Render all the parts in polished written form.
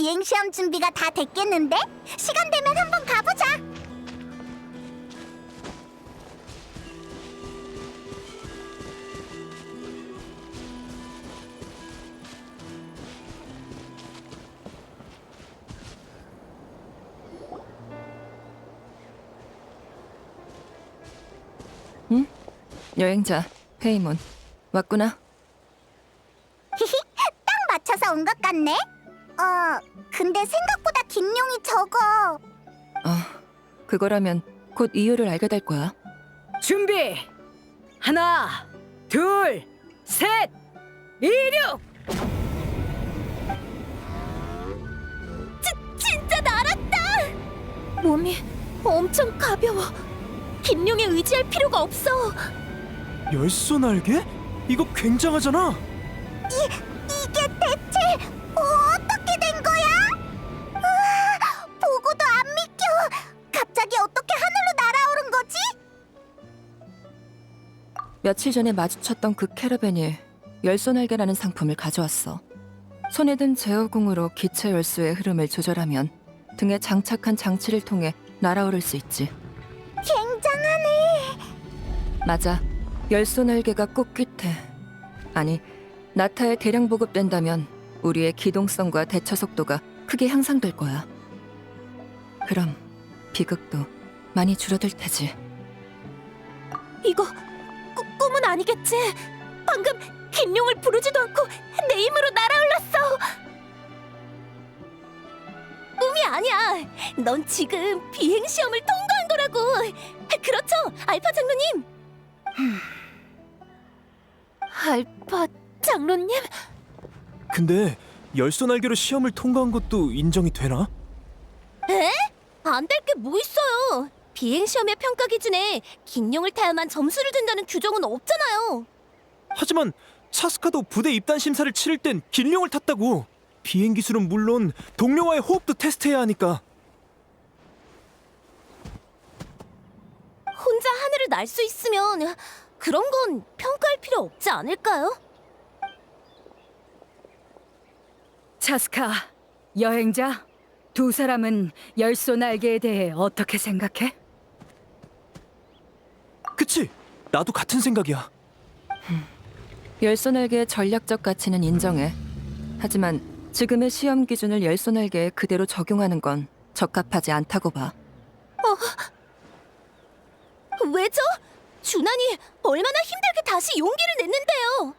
비행 시험 준비가 다 됐겠는데? 시간 되면 한번 가보자. 응? 여행자 페이몬 왔구나. 딱 맞춰서 온 것 같네. 근데 생각보다 긴 용이 적어. 그거라면 곧 이유를 알게 될 거야. 준비! 하나, 둘, 셋, 이륙! 진짜 날았다! 몸이 엄청 가벼워. 긴 용에 의지할 필요가 없어. 열소 날개? 이거 굉장하잖아. 이게 대체 어떻게 된 거야? 우와, 보고도 안 믿겨. 갑자기 어떻게 하늘로 날아오른 거지? 며칠 전에 마주쳤던 그 캐러밴이 열소날개라는 상품을 가져왔어. 손에 든 제어궁으로 기체 열소의 흐름을 조절하면 등에 장착한 장치를 통해 날아오를 수 있지. 굉장하네. 맞아. 열소날개가 꽃깃해. 아니, 나타에 대량 보급된다면 우리의 기동성과 대처 속도가 크게 향상될 거야. 그럼 비극도 많이 줄어들 테지. 이거 꿈은 아니겠지? 방금 긴 용을 부르지도 않고 내 힘으로 날아올랐어. 꿈이 아니야. 넌 지금 비행 시험을 통과한 거라고. 그렇죠, 알파 장로님? 알파 장로님? 근데 열소 날개로 시험을 통과한 것도 인정이 되나? 에? 안 될 게 뭐 있어요. 비행 시험의 평가 기준에 긴 용을 타야만 점수를 준다는 규정은 없잖아요. 하지만 차스카도 부대 입단 심사를 치를 땐 길룡을 탔다고. 비행 기술은 물론 동료와의 호흡도 테스트해야 하니까. 혼자 하늘을 날 수 있으면 그런 건 평가할 필요 없지 않을까요? 차스카, 여행자, 두 사람은 열소 날개에 대해 어떻게 생각해? 그치? 나도 같은 생각이야. 열소날개의 전략적 가치는 인정해. 하지만 지금의 시험 기준을 열소날개에 그대로 적용하는 건 적합하지 않다고 봐. 왜죠? 준환이 얼마나 힘들게 다시 용기를 냈는데요.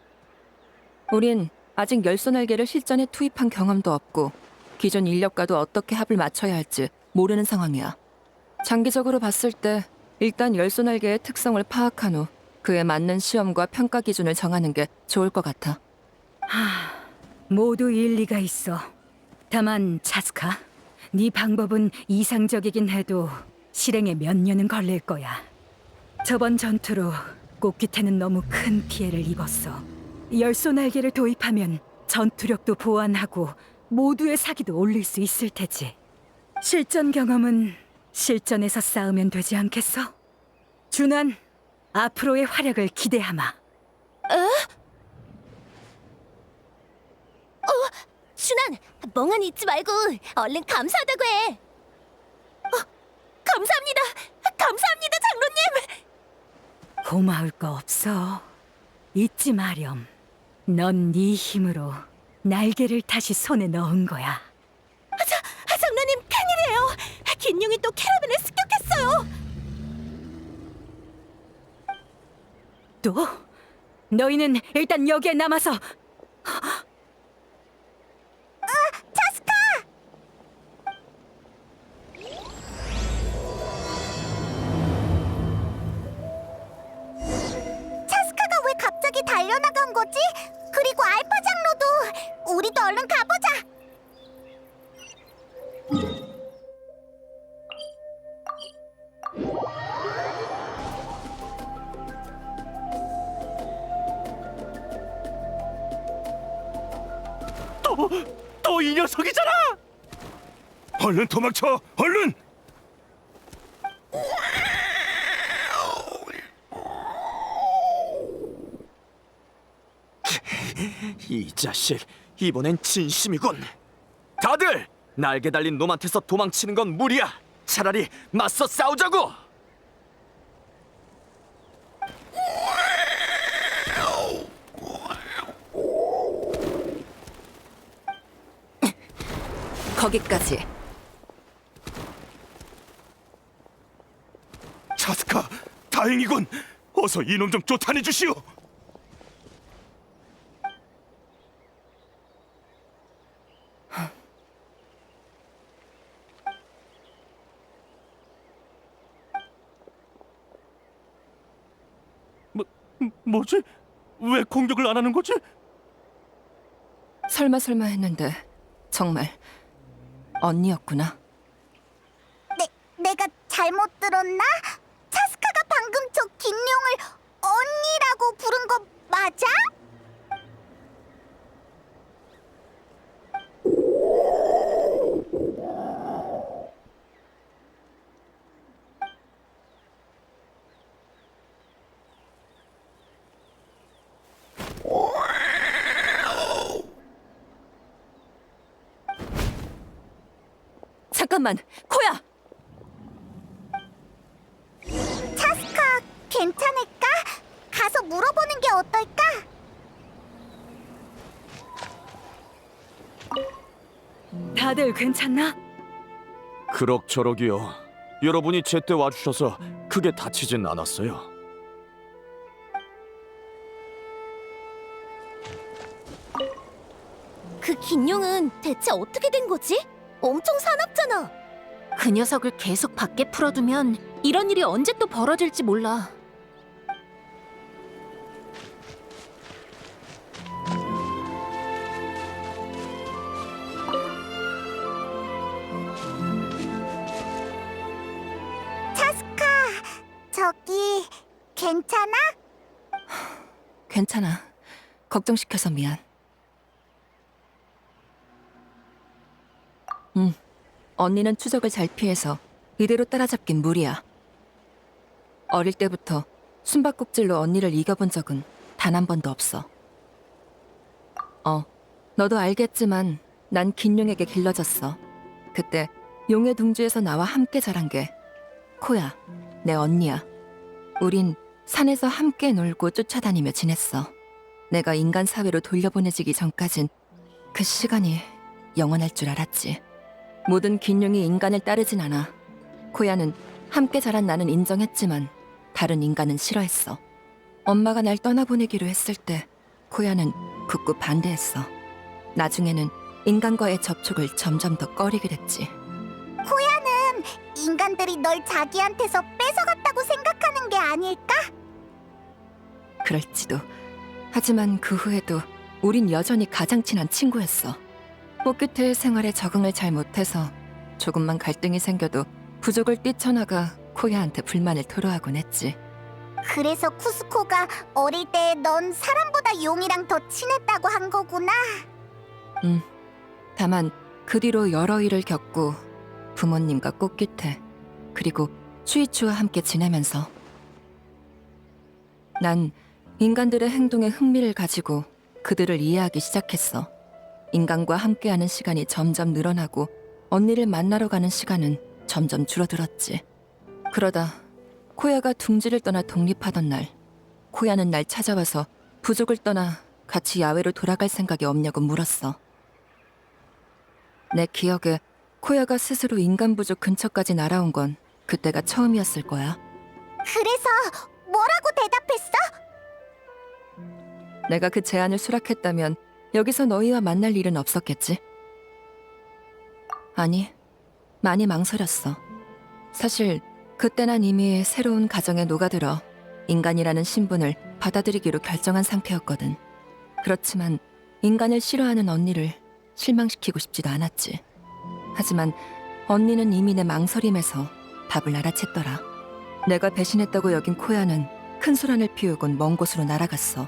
우린 아직 열소날개를 실전에 투입한 경험도 없고 기존 인력과도 어떻게 합을 맞춰야 할지 모르는 상황이야. 장기적으로 봤을 때 일단 열소날개의 특성을 파악한 후 그에 맞는 시험과 평가 기준을 정하는 게 좋을 것 같아. 모두 일리가 있어. 다만 차스카, 네 방법은 이상적이긴 해도 실행에 몇 년은 걸릴 거야. 저번 전투로 꽃깃태는 너무 큰 피해를 입었어. 열소 날개를 도입하면 전투력도 보완하고 모두의 사기도 올릴 수 있을 테지. 실전 경험은 실전에서 쌓으면 되지 않겠어? 준환, 앞으로의 활약을 기대하마. 준환, 멍하니 있지 말고 얼른 감사하다고 해. 감사합니다. 감사합니다, 장로님. 고마울 거 없어. 잊지 마렴. 넌 네 힘으로 날개를 다시 손에 넣은 거야. 장로님 큰일이에요. 긴 용이 또 캐러밴에 습격했어요. 또? 너희는 일단 여기에 남아서 차스카! 차스카가 왜 갑자기 달려나간 거지? 그리고 알파 장로도. 우리도 얼른 가보자. 또 이 녀석이잖아! 얼른 도망쳐! 얼른! 이 자식, 이번엔 진심이군. 다들 날개 달린 놈한테서 도망치는 건 무리야. 차라리 맞서 싸우자고. 거기까지. 차스카, 다행이군. 어서 이놈 좀 쫓아내 주시오. 뭐지? 왜 공격을 안 하는 거지? 설마 했는데 정말 언니였구나. 내가 잘못 들었나? 차스카가 방금 저 김룡을 언니라고 부른 거 맞아? 잠깐만, 코야! 차스카 괜찮을까? 가서 물어보는 게 어떨까? 다들 괜찮나? 그럭저럭이요. 여러분이 제때 와주셔서 크게 다치진 않았어요. 그 긴룡은 대체 어떻게 된 거지? 엄청 사납잖아. 그 녀석을 계속 밖에 풀어두면 이런 일이 언제 또 벌어질지 몰라. 차스카, 저기 괜찮아? 괜찮아. 걱정시켜서 미안. 언니는 추적을 잘 피해서 이대로 따라잡긴 무리야. 어릴 때부터 숨바꼭질로 언니를 이겨본 적은 단 한 번도 없어. 너도 알겠지만 난 긴용에게 길러졌어. 그때 용의 둥지에서 나와 함께 자란 게 코야, 내 언니야. 우린 산에서 함께 놀고 쫓아다니며 지냈어. 내가 인간 사회로 돌려보내지기 전까진 그 시간이 영원할 줄 알았지. 모든 긴용이 인간을 따르진 않아. 코야는 함께 자란 나는 인정했지만 다른 인간은 싫어했어. 엄마가 날 떠나보내기로 했을 때 코야는 굳고 반대했어. 나중에는 인간과의 접촉을 점점 더 꺼리게 됐지. 인간들이 널 자기한테서 뺏어갔다고 생각하는 게 아닐까? 그럴지도. 하지만 그 후에도 우린 여전히 가장 친한 친구였어. 꽃규태의 생활에 적응을 잘 못해서 조금만 갈등이 생겨도 부족을 뛰쳐나가 코야한테 불만을 토로하곤 했지. 그래서 쿠스코가 어릴 때 넌 사람보다 용이랑 더 친했다고 한 거구나. 다만 그 뒤로 여러 일을 겪고 부모님과 꽃규태 그리고 추이추와 함께 지내면서 난 인간들의 행동에 흥미를 가지고 그들을 이해하기 시작했어. 인간과 함께하는 시간이 점점 늘어나고 언니를 만나러 가는 시간은 점점 줄어들었지. 그러다 코야가 둥지를 떠나 독립하던 날, 코야는 날 찾아와서 부족을 떠나 같이 야외로 돌아갈 생각이 없냐고 물었어. 내 기억에 코야가 스스로 인간 부족 근처까지 날아온 건 그때가 처음이었을 거야. 그래서 뭐라고 대답했어? 내가 그 제안을 수락했다면 여기서 너희와 만날 일은 없었겠지? 아니, 많이 망설였어. 사실 그때 난 이미 새로운 가정에 녹아들어 인간이라는 신분을 받아들이기로 결정한 상태였거든. 그렇지만 인간을 싫어하는 언니를 실망시키고 싶지도 않았지. 하지만 언니는 이미 내 망설임에서 답을 알아챘더라. 내가 배신했다고 여긴 코야는 큰 소란을 피우곤 먼 곳으로 날아갔어.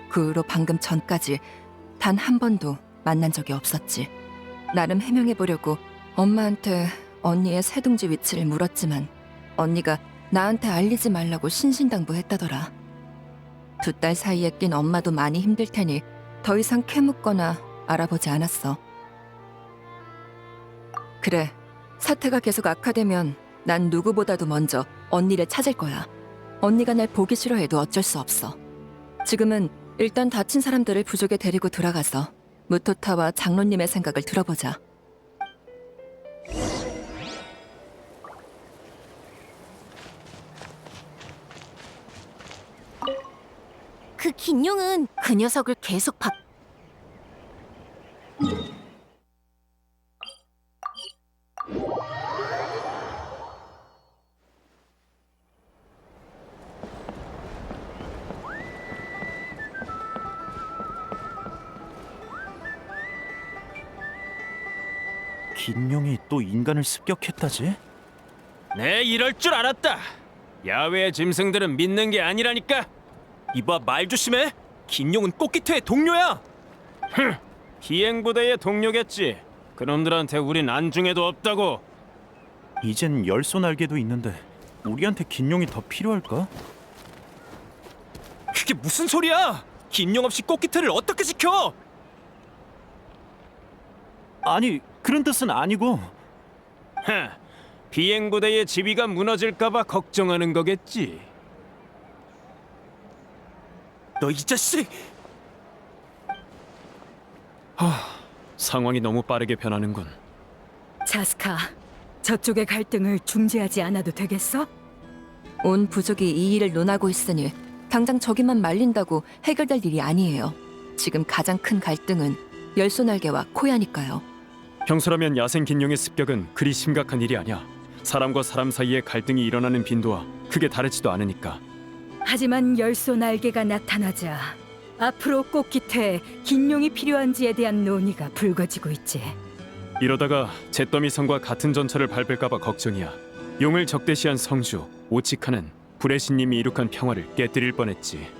그 후로 방금 전까지 단 한 번도 만난 적이 없었지. 나름 해명해보려고 엄마한테 언니의 새둥지 위치를 물었지만 언니가 나한테 알리지 말라고 신신당부했다더라. 2달 사이에 낀 엄마도 많이 힘들 테니 더 이상 캐묻거나 알아보지 않았어. 그래, 사태가 계속 악화되면 난 누구보다도 먼저 언니를 찾을 거야. 언니가 날 보기 싫어해도 어쩔 수 없어. 지금은 일단 다친 사람들을 부족에 데리고 들어가서 무토타와 장로님의 생각을 들어보자. 그 긴용은 그 녀석을 계속 바... 긴룡이 또 인간을 습격했다지? 네, 이럴 줄 알았다. 야외의 짐승들은 믿는 게 아니라니까. 이봐, 말 조심해. 긴용은 꽃기태의 동료야. 비행부대의 동료겠지. 그놈들한테 우린 안중에도 없다고. 이젠 열소 날개도 있는데 우리한테 긴룡이 더 필요할까? 그게 무슨 소리야? 긴용 없이 꽃기태를 어떻게 지켜? 아니, 그런 뜻은 아니고. 비행부대의 지위가 무너질까봐 걱정하는 거겠지. 너 이 자식! 상황이 너무 빠르게 변하는군. 자스카, 저쪽의 갈등을 중재하지 않아도 되겠어? 온 부족이 이 일을 논하고 있으니 당장 저기만 말린다고 해결될 일이 아니에요. 지금 가장 큰 갈등은 열소날개와 코야니까요. 평소라면 야생 긴룡의 습격은 그리 심각한 일이 아니야. 사람과 사람 사이에 갈등이 일어나는 빈도와 크게 다르지도 않으니까. 하지만 열소 날개가 나타나자 앞으로 꽃깃에 긴용이 필요한지에 대한 논의가 불거지고 있지. 이러다가 잿더미 성과 같은 전철을 밟을까봐 걱정이야. 용을 적대시한 성주 오치카는 불의 신님이 이룩한 평화를 깨뜨릴 뻔했지.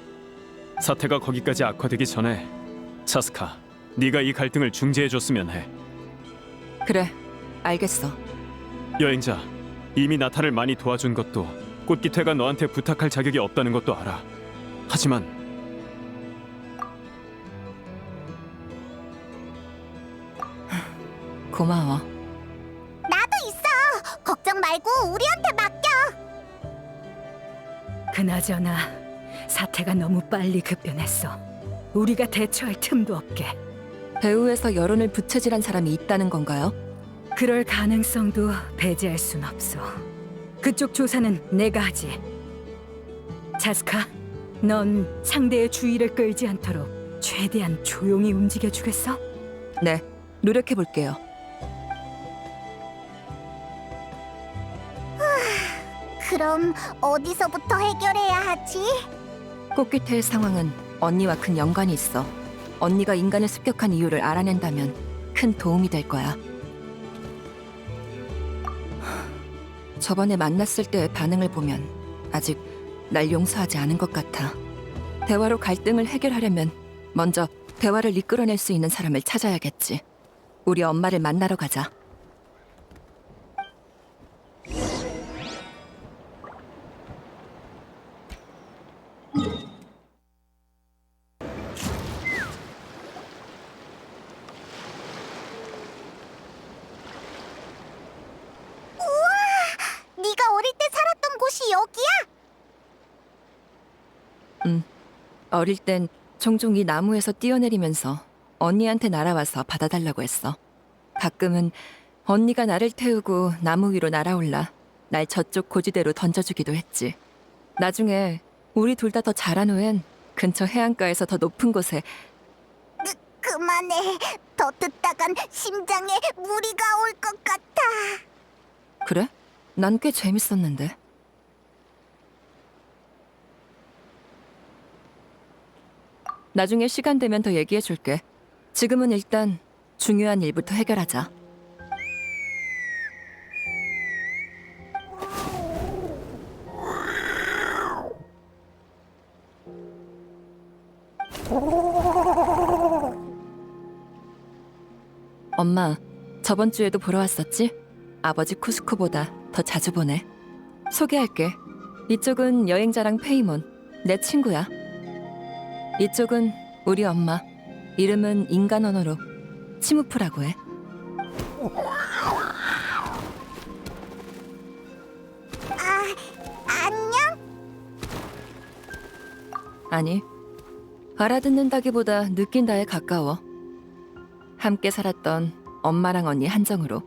사태가 거기까지 악화되기 전에 차스카, 네가 이 갈등을 중재해줬으면 해. 그래, 알겠어. 여행자, 이미 나타를 많이 도와준 것도 꽃깃회가 너한테 부탁할 자격이 없다는 것도 알아. 하지만 고마워. 나도 있어. 걱정 말고 우리한테 맡겨. 그나저나 사태가 너무 빨리 급변했어. 우리가 대처할 틈도 없게. 배후에서 여론을 부채질한 사람이 있다는 건가요? 그럴 가능성도 배제할 순 없어. 그쪽 조사는 내가 하지. 자스카, 넌 상대의 주의를 끌지 않도록 최대한 조용히 움직여주겠어? 네, 노력해볼게요. 그럼 어디서부터 해결해야 하지? 꽃깃태의 상황은 언니와 큰 연관이 있어. 언니가 인간을 습격한 이유를 알아낸다면 큰 도움이 될 거야. 저번에 만났을 때의 반응을 보면 아직 날 용서하지 않은 것 같아. 대화로 갈등을 해결하려면 먼저 대화를 이끌어낼 수 있는 사람을 찾아야겠지. 우리 엄마를 만나러 가자. 네가 어릴 때 살았던 곳이 여기야? 어릴 땐 종종 이 나무에서 뛰어내리면서 언니한테 날아와서 받아달라고 했어. 가끔은 언니가 나를 태우고 나무 위로 날아올라 날 저쪽 고지대로 던져주기도 했지. 나중에 우리 둘 다 더 자란 후엔 근처 해안가에서 더 높은 곳에. 그만해. 더 듣다간 심장에 무리가 올 것 같아. 그래? 난 꽤 재밌었는데. 나중에 시간 되면 더 얘기해줄게. 지금은 일단 중요한 일부터 해결하자. 엄마, 저번 주에도 보러 왔었지? 아버지 쿠스코보다 더 자주 보네. 소개할게. 이쪽은 여행자랑 페이몬, 내 친구야. 이쪽은 우리 엄마. 이름은 인간 언어로 치무프라고 해. 아니, 알아듣는다기보다 느낀다에 가까워. 함께 살았던 엄마랑 언니 한정으로.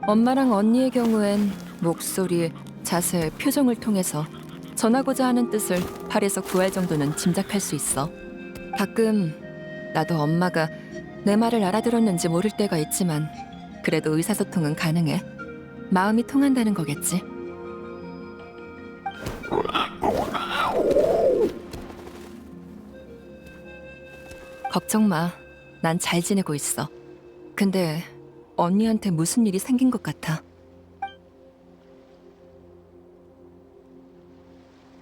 엄마랑 언니의 경우엔 목소리, 자세, 표정을 통해서 전하고자 하는 뜻을 발에서 구할 정도는 짐작할 수 있어. 가끔 나도 엄마가 내 말을 알아들었는지 모를 때가 있지만 그래도 의사소통은 가능해. 마음이 통한다는 거겠지. 걱정 마. 난 잘 지내고 있어. 근데 언니한테 무슨 일이 생긴 것 같아.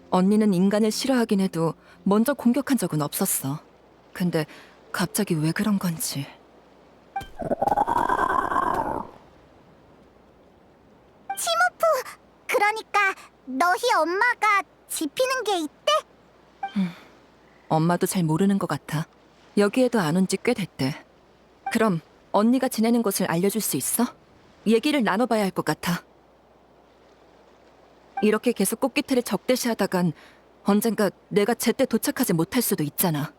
언니는 인간을 싫어하긴 해도 먼저 공격한 적은 없었어. 근데 갑자기 왜 그런 건지. 그러니까 너희 엄마가 지피는 게 있대? 엄마도 잘 모르는 것 같아. 여기에도 안 온 지 꽤 됐대. 그럼 언니가 지내는 곳을 알려줄 수 있어? 얘기를 나눠봐야 할 것 같아. 이렇게 계속 꽃기태를 적대시하다간 언젠가 내가 제때 도착하지 못할 수도 있잖아.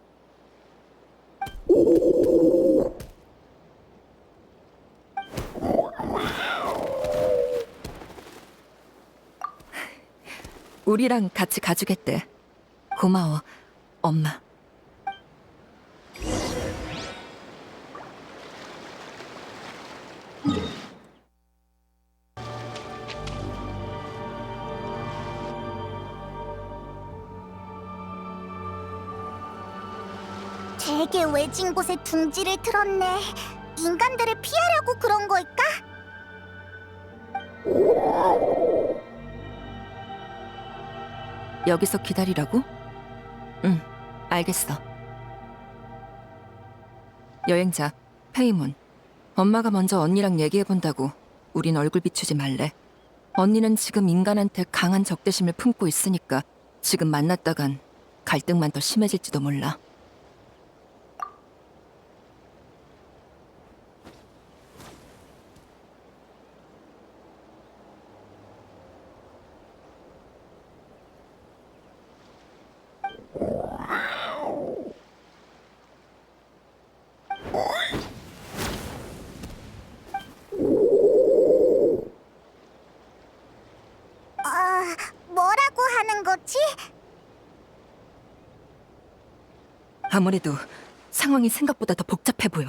우리랑 같이 가주겠대. 고마워, 엄마. 되게 외진 곳에 둥지를 틀었네. 인간들을 피하려고 그런 걸까? 여기서 기다리라고? 응, 알겠어. 여행자, 페이몬. 엄마가 먼저 언니랑 얘기해본다고. 우린 얼굴 비추지 말래. 언니는 지금 인간한테 강한 적대심을 품고 있으니까 지금 만났다간 갈등만 더 심해질지도 몰라. 뭐라고 하는 거지? 아무래도 상황이 생각보다 더 복잡해 보여.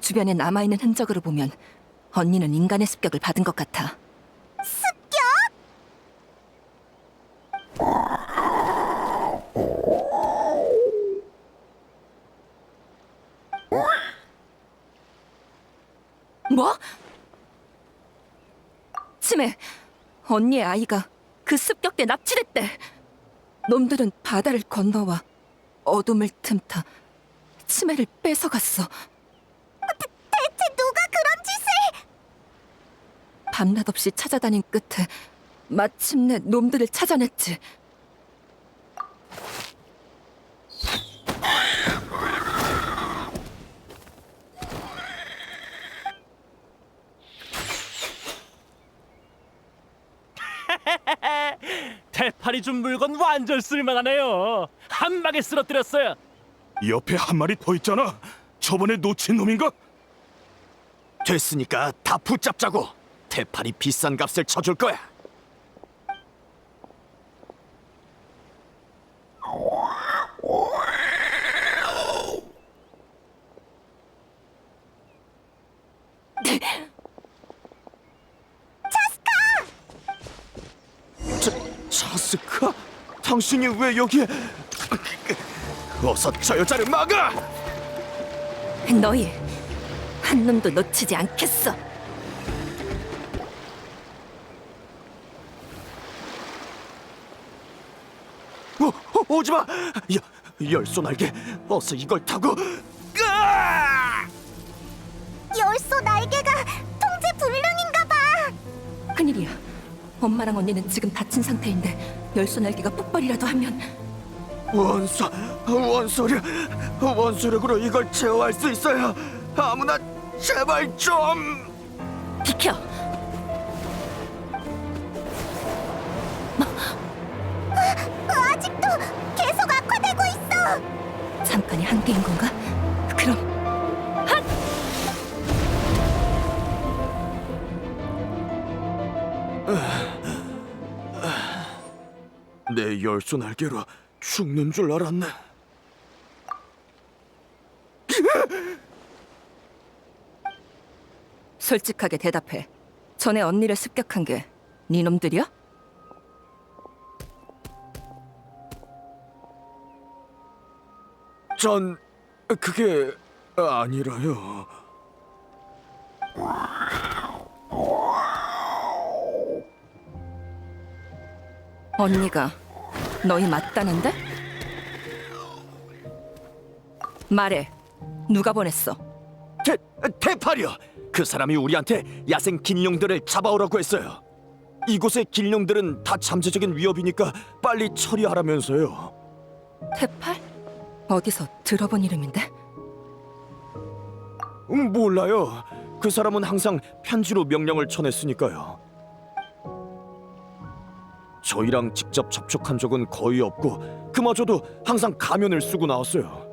주변에 남아있는 흔적으로 보면 언니는 인간의 습격을 받은 것 같아. 뭐? 치매, 언니의 아이가 그 습격 때 납치됐대. 놈들은 바다를 건너와 어둠을 틈타 치매를 뺏어갔어. 대체 누가 그런 짓을? 밤낮 없이 찾아다닌 끝에 마침내 놈들을 찾아냈지. 대파리 준 물건 완전 쓸만하네요. 한 방에 쓰러뜨렸어요. 옆에 한 마리 더 있잖아. 저번에 놓친 놈인가? 됐으니까 다 붙잡자고. 대파리 비싼 값을 쳐줄 거야. 자스카? 당신이 왜 여기에? 어서 저 여자를 막아! 너희 한 놈도 놓치지 않겠어. 오지마! 열소날개, 어서 이걸 타고. 열소 날개가 통제 불능인가 봐. 큰일이야. 엄마랑 언니는 지금 다친 상태인데 열소날개가 폭발이라도 하면 원소력으로 이걸 제어할 수 있어요. 아무나 제발 좀. 비켜. 잠깐의 한계인 건가? 그럼 내 열쇠 날개로 죽는 줄 알았네. 솔직하게 대답해. 전에 언니를 습격한 게 네 놈들이야? 전 그게 아니라요. 언니가 너희 맞다는데? 말해. 누가 보냈어? 대파리요. 그 사람이 우리한테 야생 긴룡들을 잡아오라고 했어요. 이곳의 긴룡들은 다 잠재적인 위협이니까 빨리 처리하라면서요. 태팔? 어디서 들어본 이름인데? 몰라요. 그 사람은 항상 편지로 명령을 전했으니까요. 저희랑 직접 접촉한 적은 거의 없고 그마저도 항상 가면을 쓰고 나왔어요.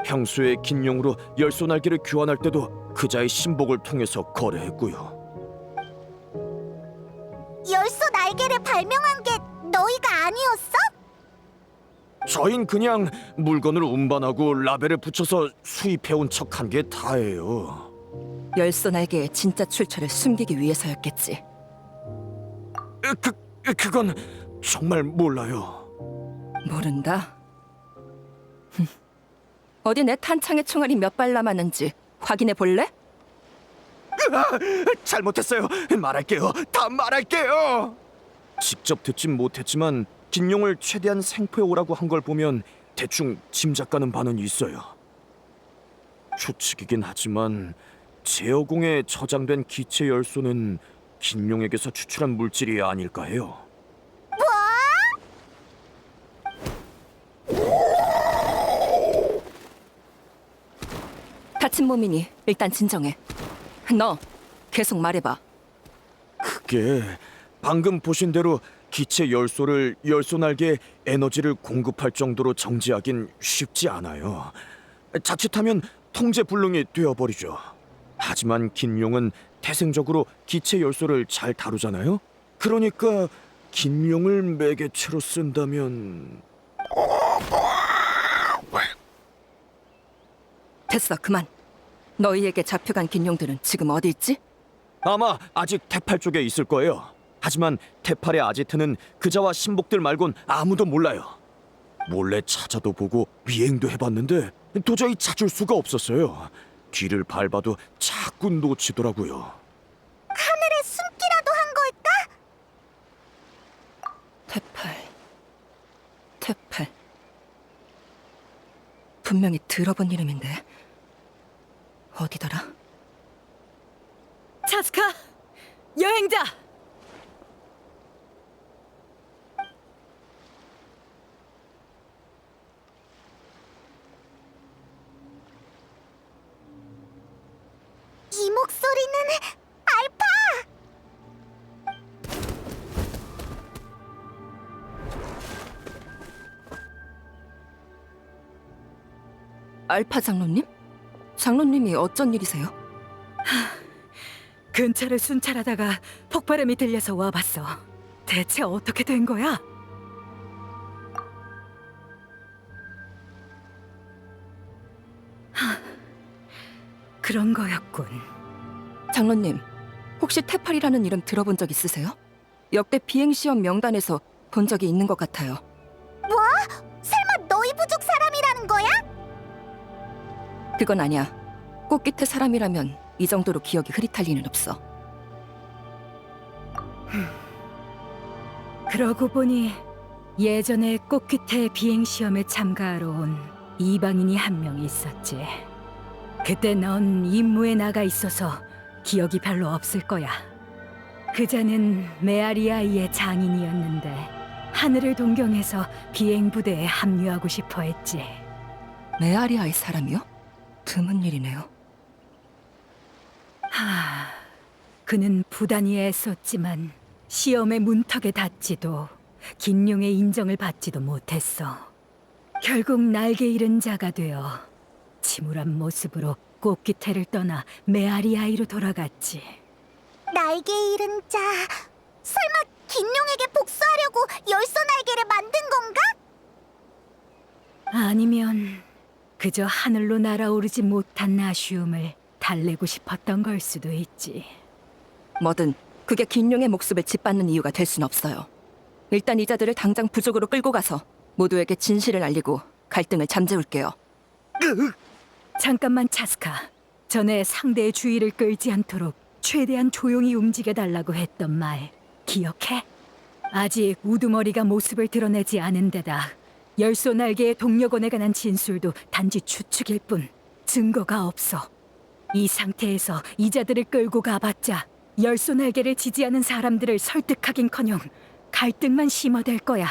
평소에 긴룡으로 열소날개를 교환할 때도 그자의 신복을 통해서 거래했고요. 열소 날개를 발명한 게 너희가 아니었어? 저흰 그냥 물건을 운반하고 라벨을 붙여서 수입해온 척한 게 다예요. 열소 날개의 진짜 출처를 숨기기 위해서였겠지. 그건 정말 몰라요. 모른다? 어디 내 탄창의 총알이 몇 발 남았는지 확인해 볼래? 잘못했어요. 말할게요. 다 말할게요. 직접 듣진 못했지만 긴룡을 최대한 생포해 오라고 한 걸 보면 대충 짐작가는 바는 있어요. 추측이긴 하지만 제어공에 저장된 기체 열소는 긴룡에게서 추출한 물질이 아닐까 해요. 다친 몸이니 일단 진정해. 너 계속 말해봐. 그게 방금 보신 대로 기체 열소를 열소날개에 에너지를 공급할 정도로 정지하긴 쉽지 않아요. 자칫하면 통제 불능이 되어버리죠. 하지만 긴룡은 태생적으로 기체 열소를 잘 다루잖아요. 그러니까 긴룡을 매개체로 쓴다면... 됐어, 그만. 너희에게 잡혀간 긴룡들은 지금 어디 있지? 아마 아직 태팔 쪽에 있을 거예요. 하지만 태팔의 아지트는 그자와 신복들 말곤 아무도 몰라요. 몰래 찾아도 보고 비행도 해봤는데 도저히 찾을 수가 없었어요. 뒤를 밟아도 자꾸 놓치더라고요. 하늘에 숨기라도 한 걸까? 태팔. 분명히 들어본 이름인데 어디더라? 차스카! 여행자! 이 목소리는 알파! 알파 장로님? 장로님이 어쩐 일이세요? 근처를 순찰하다가 폭발음이 들려서 와봤어. 대체 어떻게 된 거야? 그런 거였군. 장로님, 혹시 태팔이라는 이름 들어본 적 있으세요? 역대 비행시험 명단에서 본 적이 있는 것 같아요. 뭐? 설마 너희 부족 사람이라는 거야? 그건 아니야. 꽃깃의 사람이라면 이 정도로 기억이 흐릿할 리는 없어. 그러고 보니 예전에 꽃귀태 비행시험에 참가하러 온 이방인이 한 명 있었지. 그때 넌 임무에 나가 있어서 기억이 별로 없을 거야. 그자는 메아리아이의 장인이었는데 하늘을 동경해서 비행부대에 합류하고 싶어 했지. 메아리아의 사람이요? 드문 일이네요. 그는 부단히 애썼지만 시험의 문턱에 닿지도 긴룡의 인정을 받지도 못했어. 결국 날개 잃은 자가 되어 침울한 모습으로 꽃기태를 떠나 메아리아이로 돌아갔지. 날개 잃은 자. 설마 긴룡에게 복수하려고 열쇠 날개를 만든 건가? 아니면 그저 하늘로 날아오르지 못한 아쉬움을 달래고 싶었던 걸 수도 있지. 뭐든 그게 긴룡의 목숨을 짓밟는 이유가 될 순 없어요. 일단 이자들을 당장 부족으로 끌고 가서 모두에게 진실을 알리고 갈등을 잠재울게요. 잠깐만 차스카. 전에 상대의 주의를 끌지 않도록 최대한 조용히 움직여달라고 했던 말 기억해? 아직 우두머리가 모습을 드러내지 않은 데다 열소 날개의 동력원에 관한 진술도 단지 추측일 뿐 증거가 없어. 이 상태에서 이자들을 끌고 가봤자 열소 날개를 지지하는 사람들을 설득하긴커녕 갈등만 심화될 거야.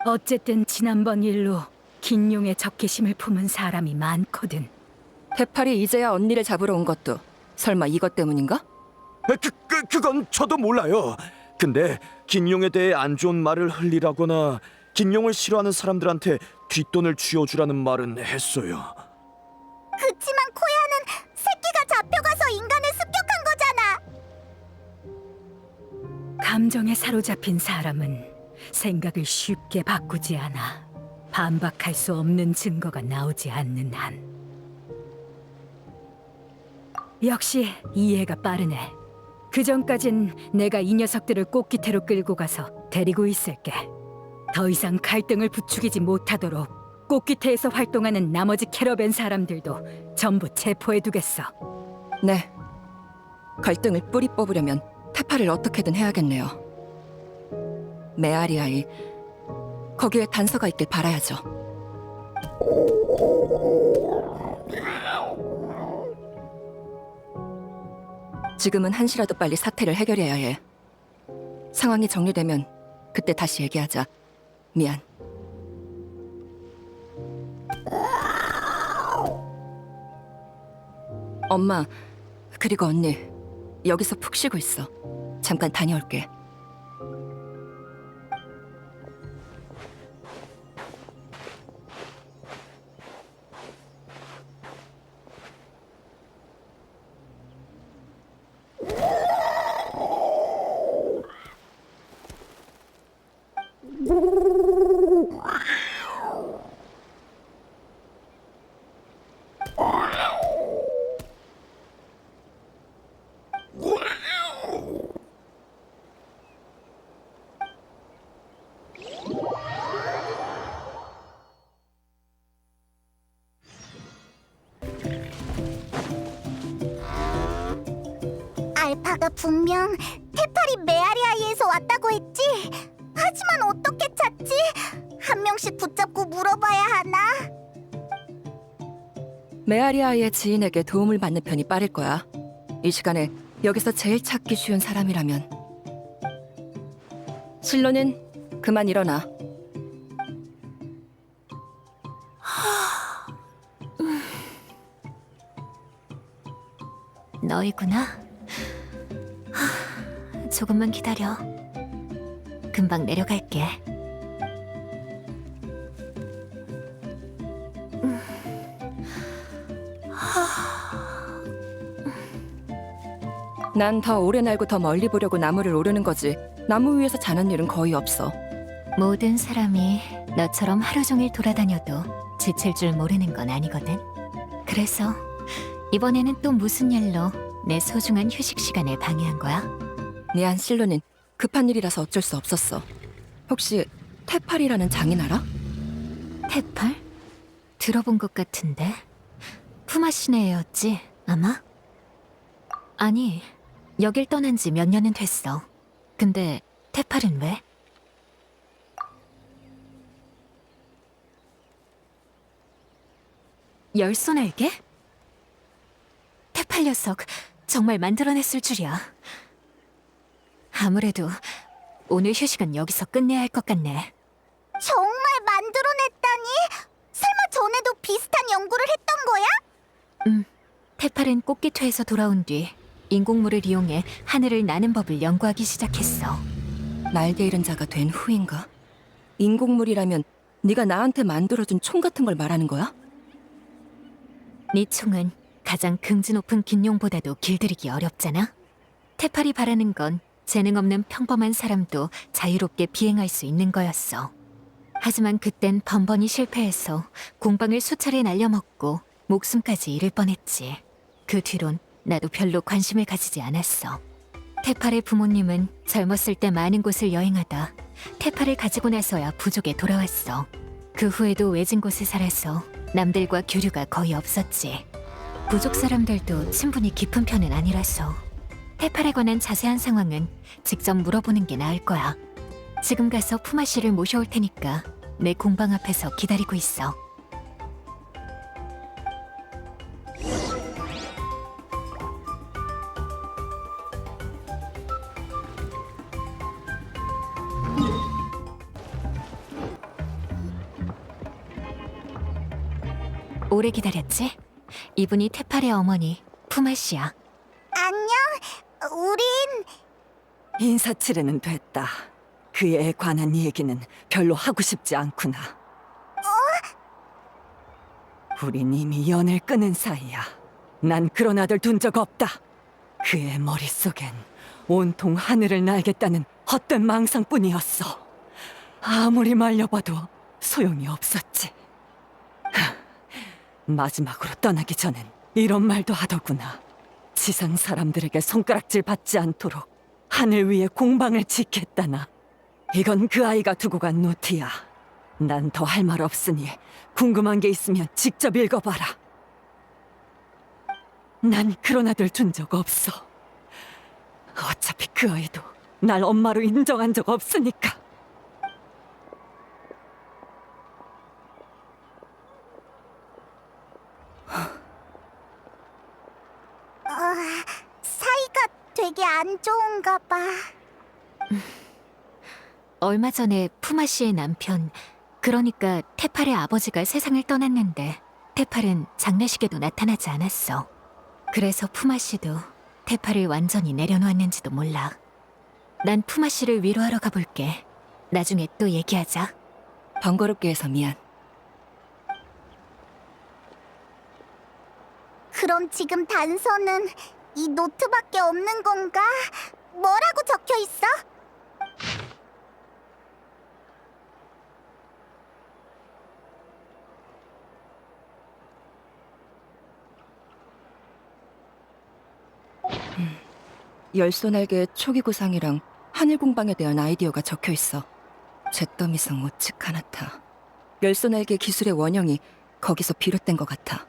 어쨌든 지난번 일로 긴용의 적개심을 품은 사람이 많거든. 태팔이 이제야 언니를 잡으러 온 것도 설마 이것 때문인가? 그건 저도 몰라요. 근데 긴용에 대해 안 좋은 말을 흘리라거나 긴용을 싫어하는 사람들한테 뒷돈을 쥐어주라는 말은 했어요. 그치만 코야는 새끼가 잡혀가서 인간을 습격한 거잖아. 감정에 사로잡힌 사람은 생각을 쉽게 바꾸지 않아. 반박할 수 없는 증거가 나오지 않는 한. 역시 이해가 빠르네. 그 전까진 내가 이 녀석들을 꽃기태로 끌고 가서 데리고 있을게. 더 이상 갈등을 부추기지 못하도록 꽃기태에서 활동하는 나머지 캐러밴 사람들도 전부 체포해두겠어. 네. 갈등을 뿌리 뽑으려면 태팔을 어떻게든 해야겠네요. 메아리아이, 거기에 단서가 있길 바라야죠. 지금은 한시라도 빨리 사태를 해결해야 해. 상황이 정리되면 그때 다시 얘기하자. 미안. 엄마, 그리고 언니, 여기서 푹 쉬고 있어. 잠깐 다녀올게. 알파가 분명 테팔이 메아리아이에서 왔다고 했지. 하지만 어떻게 찾지? 한 명씩 붙잡고 물어봐야 하나? 메아리아이의 지인에게 도움을 받는 편이 빠를 거야. 이 시간에 여기서 제일 찾기 쉬운 사람이라면. 실로는 그만 일어나. 너희구나. 조금만 기다려. 금방 내려갈게. 난 더 오래 날고 더 멀리 보려고 나무를 오르는 거지. 나무 위에서 자는 일은 거의 없어. 모든 사람이 너처럼 하루 종일 돌아다녀도 지칠 줄 모르는 건 아니거든. 그래서 이번에는 또 무슨 일로 내 소중한 휴식 시간을 방해한 거야? 미안, 실로는 급한 일이라서 어쩔 수 없었어. 혹시 태팔이라는 장인 알아? 태팔? 들어본 것 같은데. 푸마시네 애였지, 아마? 아니, 여길 떠난 지 몇 년은 됐어. 근데 태팔은 왜? 열소날개? 태팔 녀석 정말 만들어냈을 줄이야. 아무래도 오늘 휴식은 여기서 끝내야 할 것 같네. 정말 만들어냈다니? 설마 전에도 비슷한 연구를 했던 거야? 태팔은 꽃기토에서 돌아온 뒤 인공물을 이용해 하늘을 나는 법을 연구하기 시작했어. 날개 잃은 자가 된 후인가? 인공물이라면 네가 나한테 만들어준 총 같은 걸 말하는 거야? 네 총은 가장 긍지 높은 긴용보다도 길들이기 어렵잖아. 테팔이 바라는 건 재능 없는 평범한 사람도 자유롭게 비행할 수 있는 거였어. 하지만 그땐 번번이 실패해서 공방을 수차례 날려먹고 목숨까지 잃을 뻔했지. 그 뒤론 나도 별로 관심을 가지지 않았어. 테팔의 부모님은 젊었을 때 많은 곳을 여행하다 테팔을 가지고 나서야 부족에 돌아왔어. 그 후에도 외진 곳에 살아서 남들과 교류가 거의 없었지. 부족 사람들도 친분이 깊은 편은 아니라서 테팔에 관한 자세한 상황은 직접 물어보는 게 나을 거야. 지금 가서 푸마 씨를 모셔올 테니까 내 공방 앞에서 기다리고 있어. 오래 기다렸지? 이분이 테팔의 어머니 푸마 씨야. 안녕. 우린 인사치레는 됐다. 그 애에 관한 얘기는 별로 하고 싶지 않구나. 우린 이미 연을 끊은 사이야. 난 그런 아들 둔 적 없다. 그의 머릿속엔 온통 하늘을 날겠다는 헛된 망상뿐이었어. 아무리 말려봐도 소용이 없었지. 마지막으로 떠나기 전엔 이런 말도 하더구나. 지상 사람들에게 손가락질 받지 않도록 하늘 위에 공방을 짓겠다나. 이건 그 아이가 두고 간 노트야. 난 더 할 말 없으니 궁금한 게 있으면 직접 읽어봐라. 난 그런 아들 준 적 없어. 어차피 그 아이도 날 엄마로 인정한 적 없으니까. 사이가 되게 안 좋은가 봐. 얼마 전에 푸마 씨의 남편, 그러니까 테팔의 아버지가 세상을 떠났는데 테팔은 장례식에도 나타나지 않았어. 그래서 푸마 씨도 테팔을 완전히 내려놓았는지도 몰라. 난 푸마 씨를 위로하러 가볼게. 나중에 또 얘기하자. 번거롭게 해서 미안. 그럼 지금 단서는 이 노트밖에 없는 건가? 뭐라고 적혀 있어? 열소날개의 초기 구상이랑 하늘 공방에 대한 아이디어가 적혀 있어. 잿더미성 오츠카나타. 열소날개 기술의 원형이 거기서 비롯된 것 같아.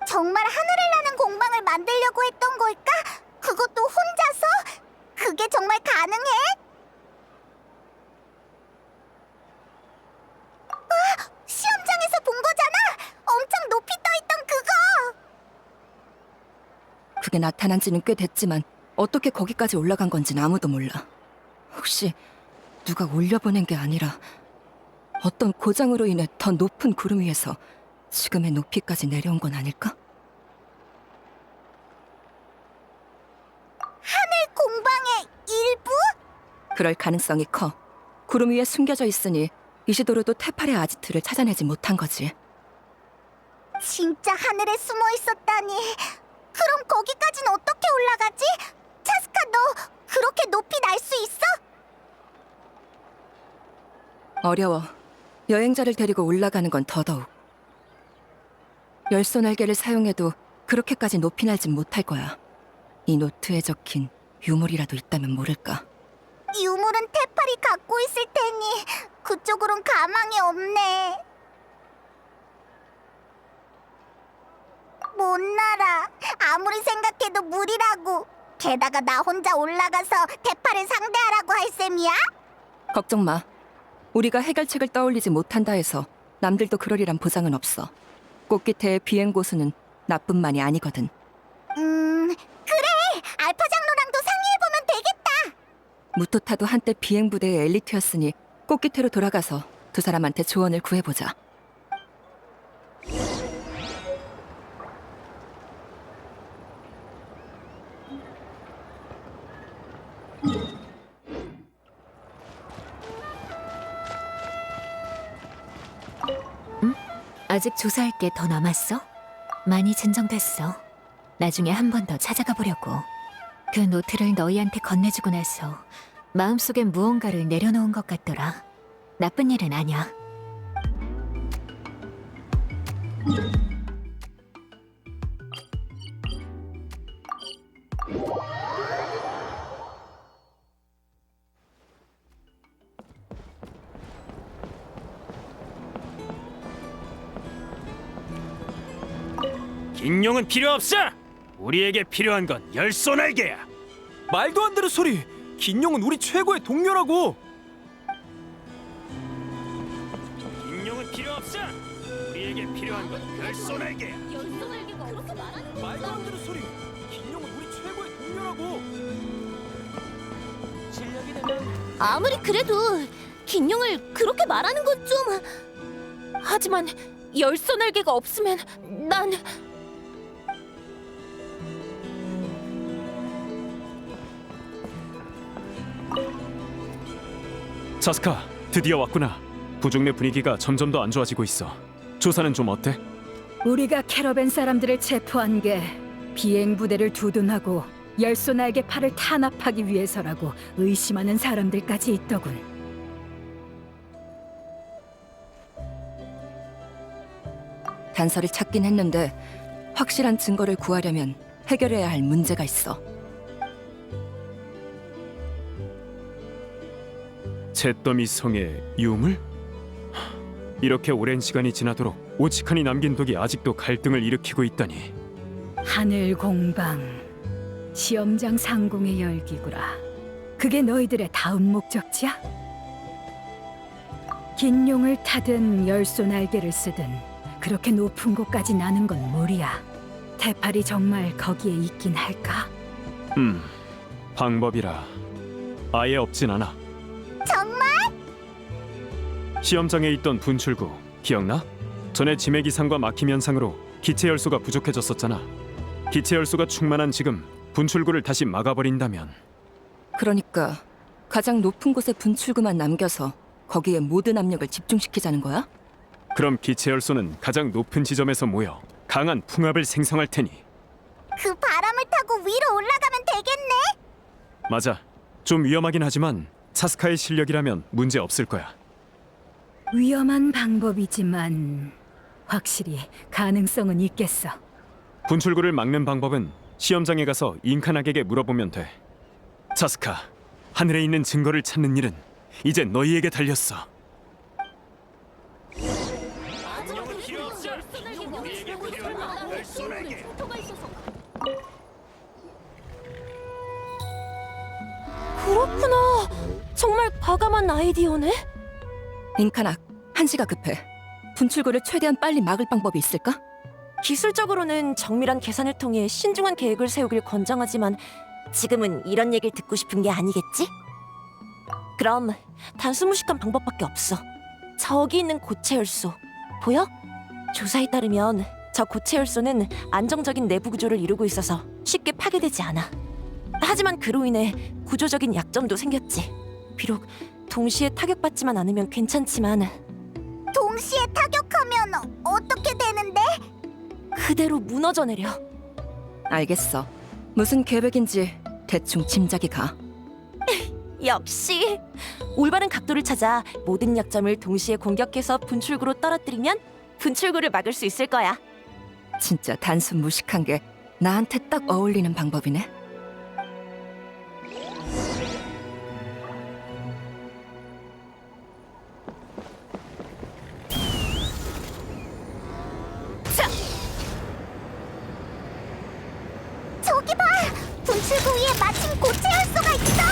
정말 하늘을 나는 공방을 만들려고 했던 걸까? 그것도 혼자서? 그게 정말 가능해? 시험장에서 본 거잖아! 엄청 높이 떠있던 그거! 그게 나타난 지는 꽤 됐지만 어떻게 거기까지 올라간 건진 아무도 몰라. 혹시 누가 올려보낸 게 아니라 어떤 고장으로 인해 더 높은 구름 위에서 지금의 높이까지 내려온 건 아닐까? 하늘 공방의 일부? 그럴 가능성이 커. 구름 위에 숨겨져 있으니 이시도로도 테팔의 아지트를 찾아내지 못한 거지. 진짜 하늘에 숨어 있었다니. 그럼 거기까진 어떻게 올라가지? 차스카, 너 그렇게 높이 날 수 있어? 어려워. 여행자를 데리고 올라가는 건 더더욱. 열소날개를 사용해도 그렇게까지 높이 날진 못할 거야. 이 노트에 적힌 유물이라도 있다면 모를까. 유물은 테팔이 갖고 있을 테니 그쪽으론 가망이 없네. 못 날아. 아무리 생각해도 무리라고. 게다가 나 혼자 올라가서 테팔을 상대하라고 할 셈이야? 걱정 마. 우리가 해결책을 떠올리지 못한다 해서 남들도 그러리란 보장은 없어. 꽃기태의 비행 고수는 나뿐만이 아니거든. 그래. 알파 장로랑도 상의해보면 되겠다. 무토타도 한때 비행 부대의 엘리트였으니 꽃기태로 돌아가서 두 사람한테 조언을 구해보자. 아직 조사할 게 더 남았어? 많이 진정됐어. 나중에 한 번 더 찾아가 보려고. 그 노트를 너희한테 건네주고 나서 마음속에 무언가를 내려놓은 것 같더라. 나쁜 일은 아니야. 긴용은 필요 없어. 우리에게 필요한 건 열소날개야. 말도 안 되는 소리. 긴용은 우리 최고의 동료라고. 긴용은 필요 없어. 우리에게 필요한 건 열소날개야. 말도 안 되는 소리. 긴용은 우리 최고의 동료라고. 아무리 그래도 긴용을 그렇게 말하는 건 좀... 하지만 열소날개가 없으면 난... 자스카, 드디어 왔구나. 부족 내 분위기가 점점 더 안 좋아지고 있어. 조사는 좀 어때? 우리가 캐러밴 사람들을 체포한 게 비행 부대를 두둔하고 열소날개 팔을 탄압하기 위해서라고 의심하는 사람들까지 있더군. 단서를 찾긴 했는데 확실한 증거를 구하려면 해결해야 할 문제가 있어. 잿더미 성의 유물? 이렇게 오랜 시간이 지나도록 오치칸이 남긴 독이 아직도 갈등을 일으키고 있다니. 하늘 공방, 시험장 상공의 열기구라. 그게 너희들의 다음 목적지야? 긴 용을 타든 열소날개를 쓰든 그렇게 높은 곳까지 나는 건 무리야. 대팔이 정말 거기에 있긴 할까? 방법이라 아예 없진 않아. 정말? 시험장에 있던 분출구 기억나? 전에 지매 기상과 막힘 현상으로 기체 열소가 부족해졌었잖아. 기체 열소가 충만한 지금 분출구를 다시 막아버린다면. 그러니까 가장 높은 곳에 분출구만 남겨서 거기에 모든 압력을 집중시키자는 거야? 그럼 기체 열소는 가장 높은 지점에서 모여 강한 풍압을 생성할 테니. 그 바람을 타고 위로 올라가면 되겠네? 맞아. 좀 위험하긴 하지만 차스카의 실력이라면 문제 없을 거야. 위험한 방법이지만 확실히 가능성은 있겠어. 분출구를 막는 방법은 시험장에 가서 잉카낙에게 물어보면 돼. 차스카, 하늘에 있는 증거를 찾는 일은 이제 너희에게 달렸어. 긴용은 필요 없어. 우리에게 필요한 건 열소날개. 그렇구나. 정말 과감한 아이디어네. 잉카낙, 한시가 급해. 분출구를 최대한 빨리 막을 방법이 있을까? 기술적으로는 정밀한 계산을 통해 신중한 계획을 세우길 권장하지만 지금은 이런 얘기를 듣고 싶은 게 아니겠지? 그럼 단순무식한 방법밖에 없어. 저기 있는 고체 열소 보여? 조사에 따르면 저 고체 열소는 안정적인 내부 구조를 이루고 있어서 쉽게 파괴되지 않아. 하지만 그로 인해 구조적인 약점도 생겼지. 비록 동시에 타격받지만 않으면 괜찮지만 동시에 타격하면 어떻게 되는데? 그대로 무너져 내려. 알겠어. 무슨 계획인지 대충 짐작이 가. 역시 올바른 각도를 찾아 모든 약점을 동시에 공격해서 분출구로 떨어뜨리면 분출구를 막을 수 있을 거야. 진짜 단순 무식한 게 나한테 딱 어울리는 방법이네. 저기 봐! 분출구 위에 마침 고체 열소가 있어!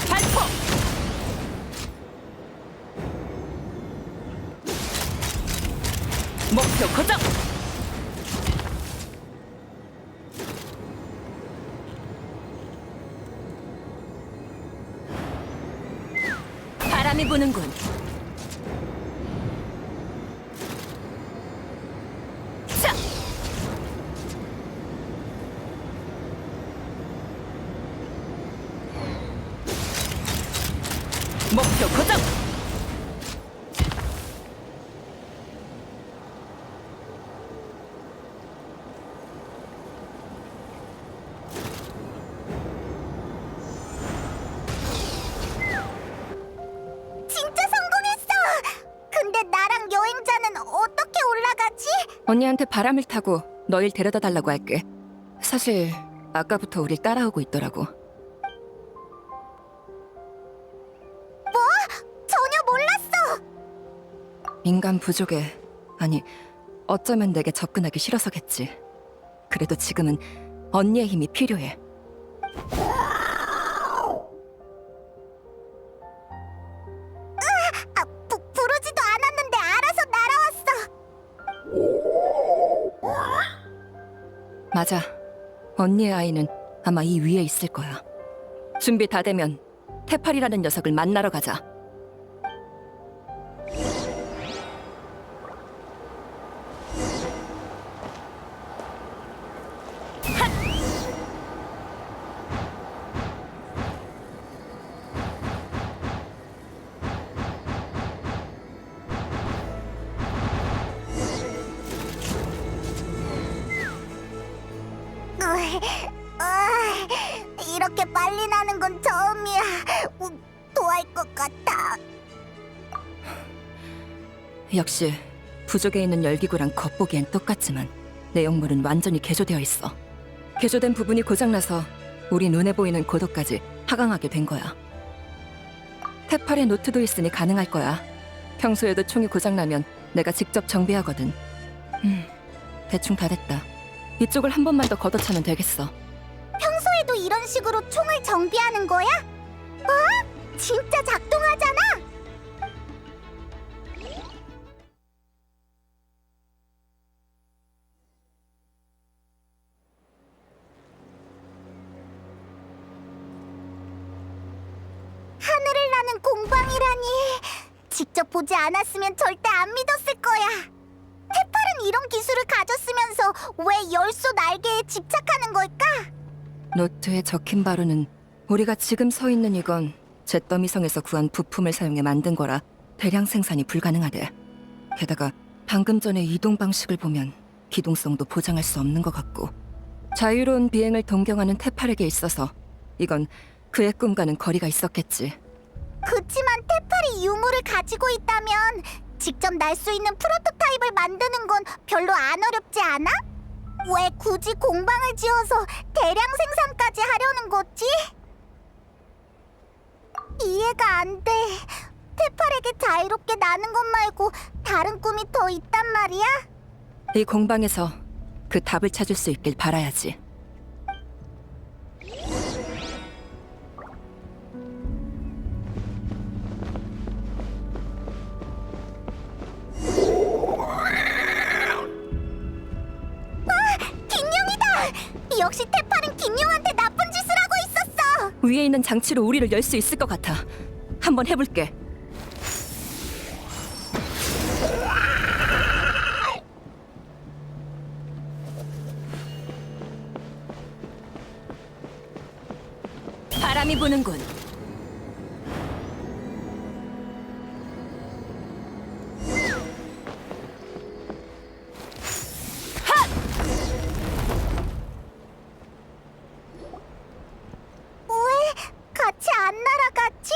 발포! 목표 고정! 바람이 부는군. 자! 목표 고정! 진짜 성공했어! 근데 나랑 여행자는 어떻게 올라가지? 언니한테 바람을 타고 너를 데려다 달라고 할게. 사실 아까부터 우릴 따라오고 있더라고. 전혀 몰랐어! 인간 부족에, 아니 어쩌면 내게 접근하기 싫어서겠지. 그래도 지금은 언니의 힘이 필요해. 부르지도 않았는데 알아서 날아왔어! 맞아. 언니의 아이는 아마 이 위에 있을 거야. 준비 다 되면 테팔이라는 녀석을 만나러 가자. 이렇게 빨리 나는 건 처음이야. 토할 것 같아. 역시 부족에 있는 열기구랑 겉보기엔 똑같지만 내용물은 완전히 개조되어 있어. 개조된 부분이 고장나서 우리 눈에 보이는 고도까지 하강하게 된 거야. 테팔의 노트도 있으니 가능할 거야. 평소에도 총이 고장나면 내가 직접 정비하거든. 대충 다 됐다. 이쪽을 한 번만 더 걷어차면 되겠어. 평소에도 이런 식으로 총을 정비하는 거야? 진짜 작동하잖아! 하늘을 나는 공방이라니. 직접 보지 않았으면 절대 안 믿었을 거야. 테팔은 이런 기술을 가졌으면서 왜 열소 날개에 집착하는 걸까? 노트에 적힌 바로는 우리가 지금 서 있는 이건 잿더미성에서 구한 부품을 사용해 만든 거라 대량 생산이 불가능하대. 게다가 방금 전에 이동 방식을 보면 기동성도 보장할 수 없는 것 같고, 자유로운 비행을 동경하는 테팔에게 있어서 이건 그의 꿈과는 거리가 있었겠지. 그치만 테팔이 유물을 가지고 있다면 직접 날 수 있는 프로토타입을 만드는 건 별로 안 어렵지 않아? 왜 굳이 공방을 지어서 대량 생산까지 하려는 거지? 이해가 안 돼. 테팔에게 자유롭게 나는 것 말고 다른 꿈이 더 있단 말이야? 이 공방에서 그 답을 찾을 수 있길 바라야지. 긴룡이다! 역시 테팔은 긴룡한테 나쁜 짓을 하고 있었어! 위에 있는 장치로 우리를 열 수 있을 것 같아. 한번 해볼게. 바람이 부는군. 왜 같이 안 날아갔지?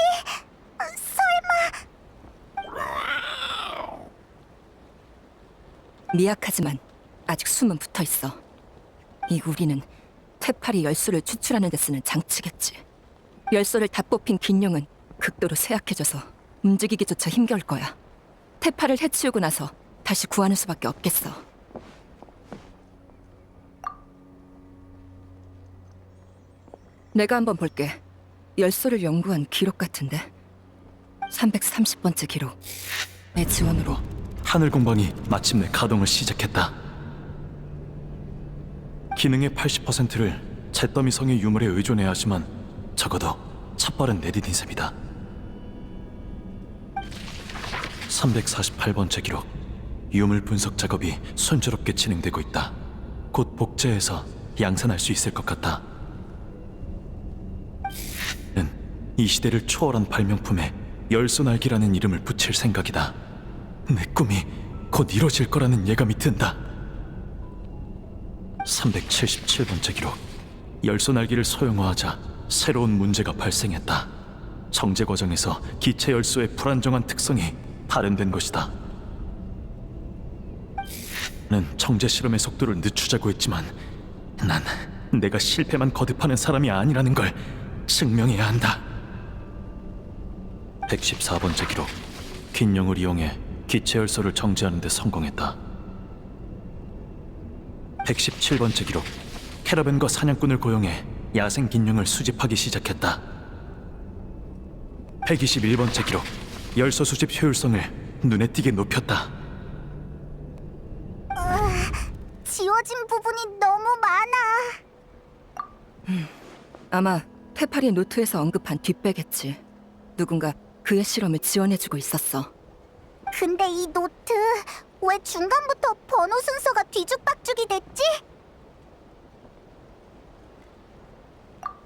설마... 미약하지만 아직 숨은 붙어 있어. 이 우리는 테팔이 열소를 추출하는 데 쓰는 장치겠지. 열소를 다 뽑힌 긴룡은 극도로 쇠약해져서 움직이기조차 힘겨울 거야. 테팔을 해치우고 나서 다시 구하는 수밖에 없겠어. 내가 한번 볼게. 열소를 연구한 기록 같은데 330번째 기록. 내 지원으로 하늘 공방이 마침내 가동을 시작했다. 기능의 80%를 잿더미 성의 유물에 의존해야 하지만 적어도 첫발은 내디딘 셈이다. 348번째 기록. 유물 분석 작업이 순조롭게 진행되고 있다. 곧 복제해서 양산할 수 있을 것 같다. 이 시대를 초월한 발명품에 열소날개라는 이름을 붙일 생각이다. 내 꿈이 곧 이뤄질 거라는 예감이 든다. 377번째 기록. 열소날개를 소형화하자 새로운 문제가 발생했다. 정제 과정에서 기체 열소의 불안정한 특성이 발현된 것이다. 는 정제 실험의 속도를 늦추자고 했지만 난 내가 실패만 거듭하는 사람이 아니라는 걸 증명해야 한다. 114번째 기록. 긴용을 이용해 기체 열소를 정지하는 데 성공했다. 117번째 기록. 캐러밴과 사냥꾼을 고용해 야생 긴용을 수집하기 시작했다. 121번째 기록. 열소 수집 효율성을 눈에 띄게 높였다. 지워진 부분이 너무 많아. 아마 테파리 노트에서 언급한 뒷배겠지. 누군가 그의 실험을 지원해주고 있었어. 근데 이 노트 왜 중간부터 번호 순서가 뒤죽박죽이 됐지?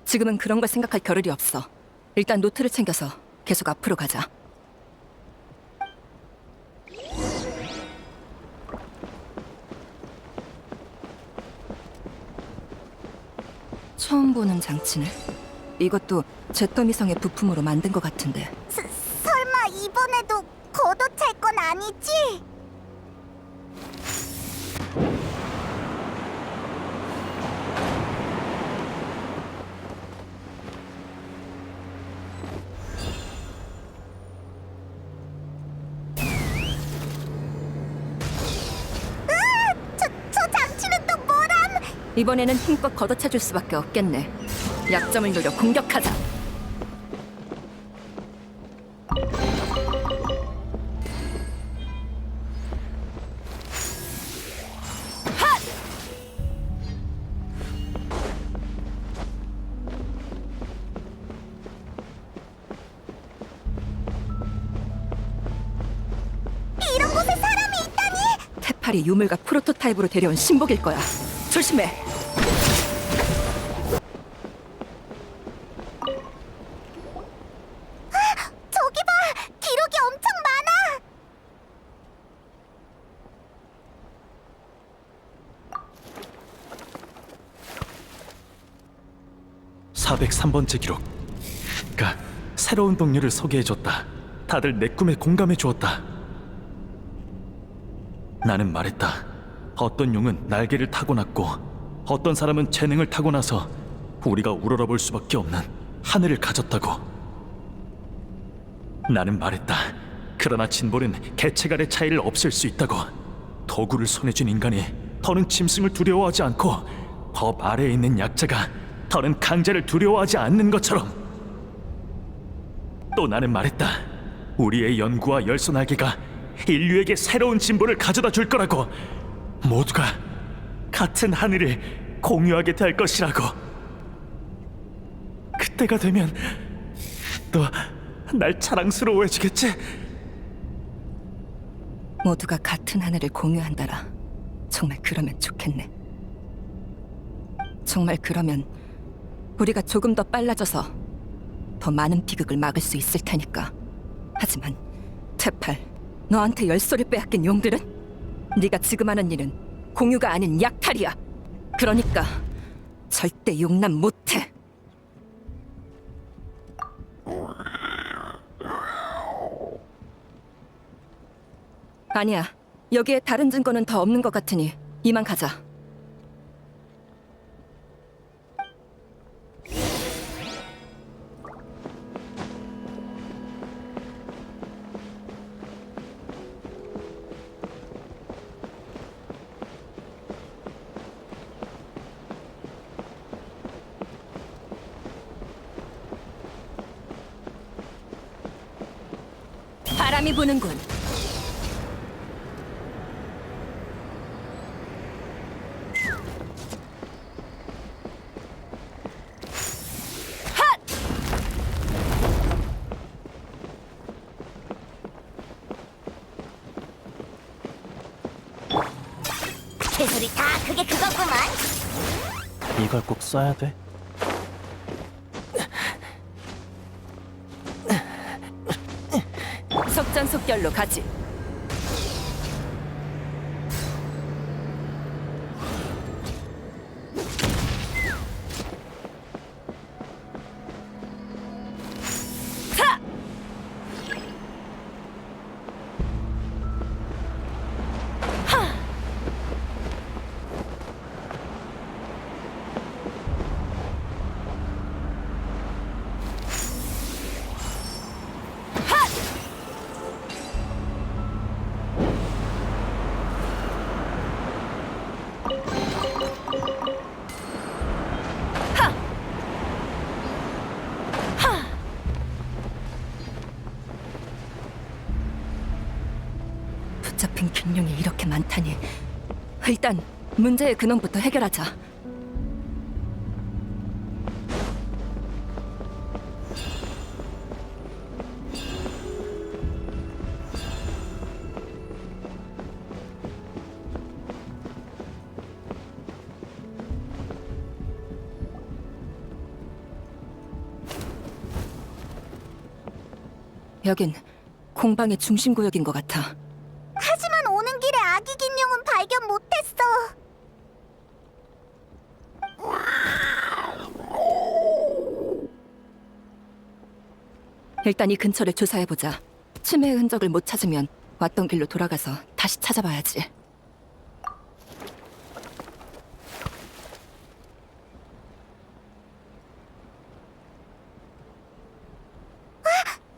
지금은 그런 걸 생각할 겨를이 없어. 일단 노트를 챙겨서 계속 앞으로 가자. 처음 보는 장치네. 이것도 잿더미성의 부품으로 만든 것 같은데. 설마 이번에도 걷어찰 건 아니지? 저 장치는 또 뭐람? 이번에는 힘껏 걷어차줄 수밖에 없겠네. 약점을 노려 공격하자. 이런 곳에 사람이 있다니! 테파리 유물과 프로토타입으로 데려온 신복일 거야. 조심해. 저기 봐! 기록이 엄청 많아! 403번째 기록. 새로운 동료를 소개해줬다. 다들 내 꿈에 공감해주었다. 나는 말했다. 어떤 용은 날개를 타고났고 어떤 사람은 재능을 타고나서 우리가 우러러볼 수밖에 없는 하늘을 가졌다고. 나는 말했다. 그러나 진볼은 개체 간의 차이를 없앨 수 있다고. 도구를 손에 쥔 인간이 더는 짐승을 두려워하지 않고 법 아래에 있는 약자가 더는 강자를 두려워하지 않는 것처럼. 또 나는 말했다. 우리의 연구와 열소날개가 인류에게 새로운 진보를 가져다 줄 거라고. 모두가 같은 하늘을 공유하게 될 것이라고. 그때가 되면 또 날 자랑스러워해주겠지? 모두가 같은 하늘을 공유한다라. 정말 그러면 좋겠네. 정말 그러면 우리가 조금 더 빨라져서 더 많은 비극을 막을 수 있을 테니까. 하지만 테팔, 너한테 열소를 빼앗긴 용들은? 네가 지금 하는 일은 공유가 아닌 약탈이야. 그러니까 절대 용납 못해. 아니야. 여기에 다른 증거는 더 없는 것 같으니 이만 가자. 바람이 부는군. 개소리 다 그게 그거구만. 이걸 꼭 써야 돼? 속전속결로 가지. 붙잡힌 균형이 이렇게 많다니. 일단 문제의 근원부터 해결하자. 여긴 공방의 중심 구역인 것 같아. 하지만 오는 길에 아기 긴룡은 발견 못했어. 일단 이 근처를 조사해보자. 치매의 흔적을 못 찾으면 왔던 길로 돌아가서 다시 찾아봐야지.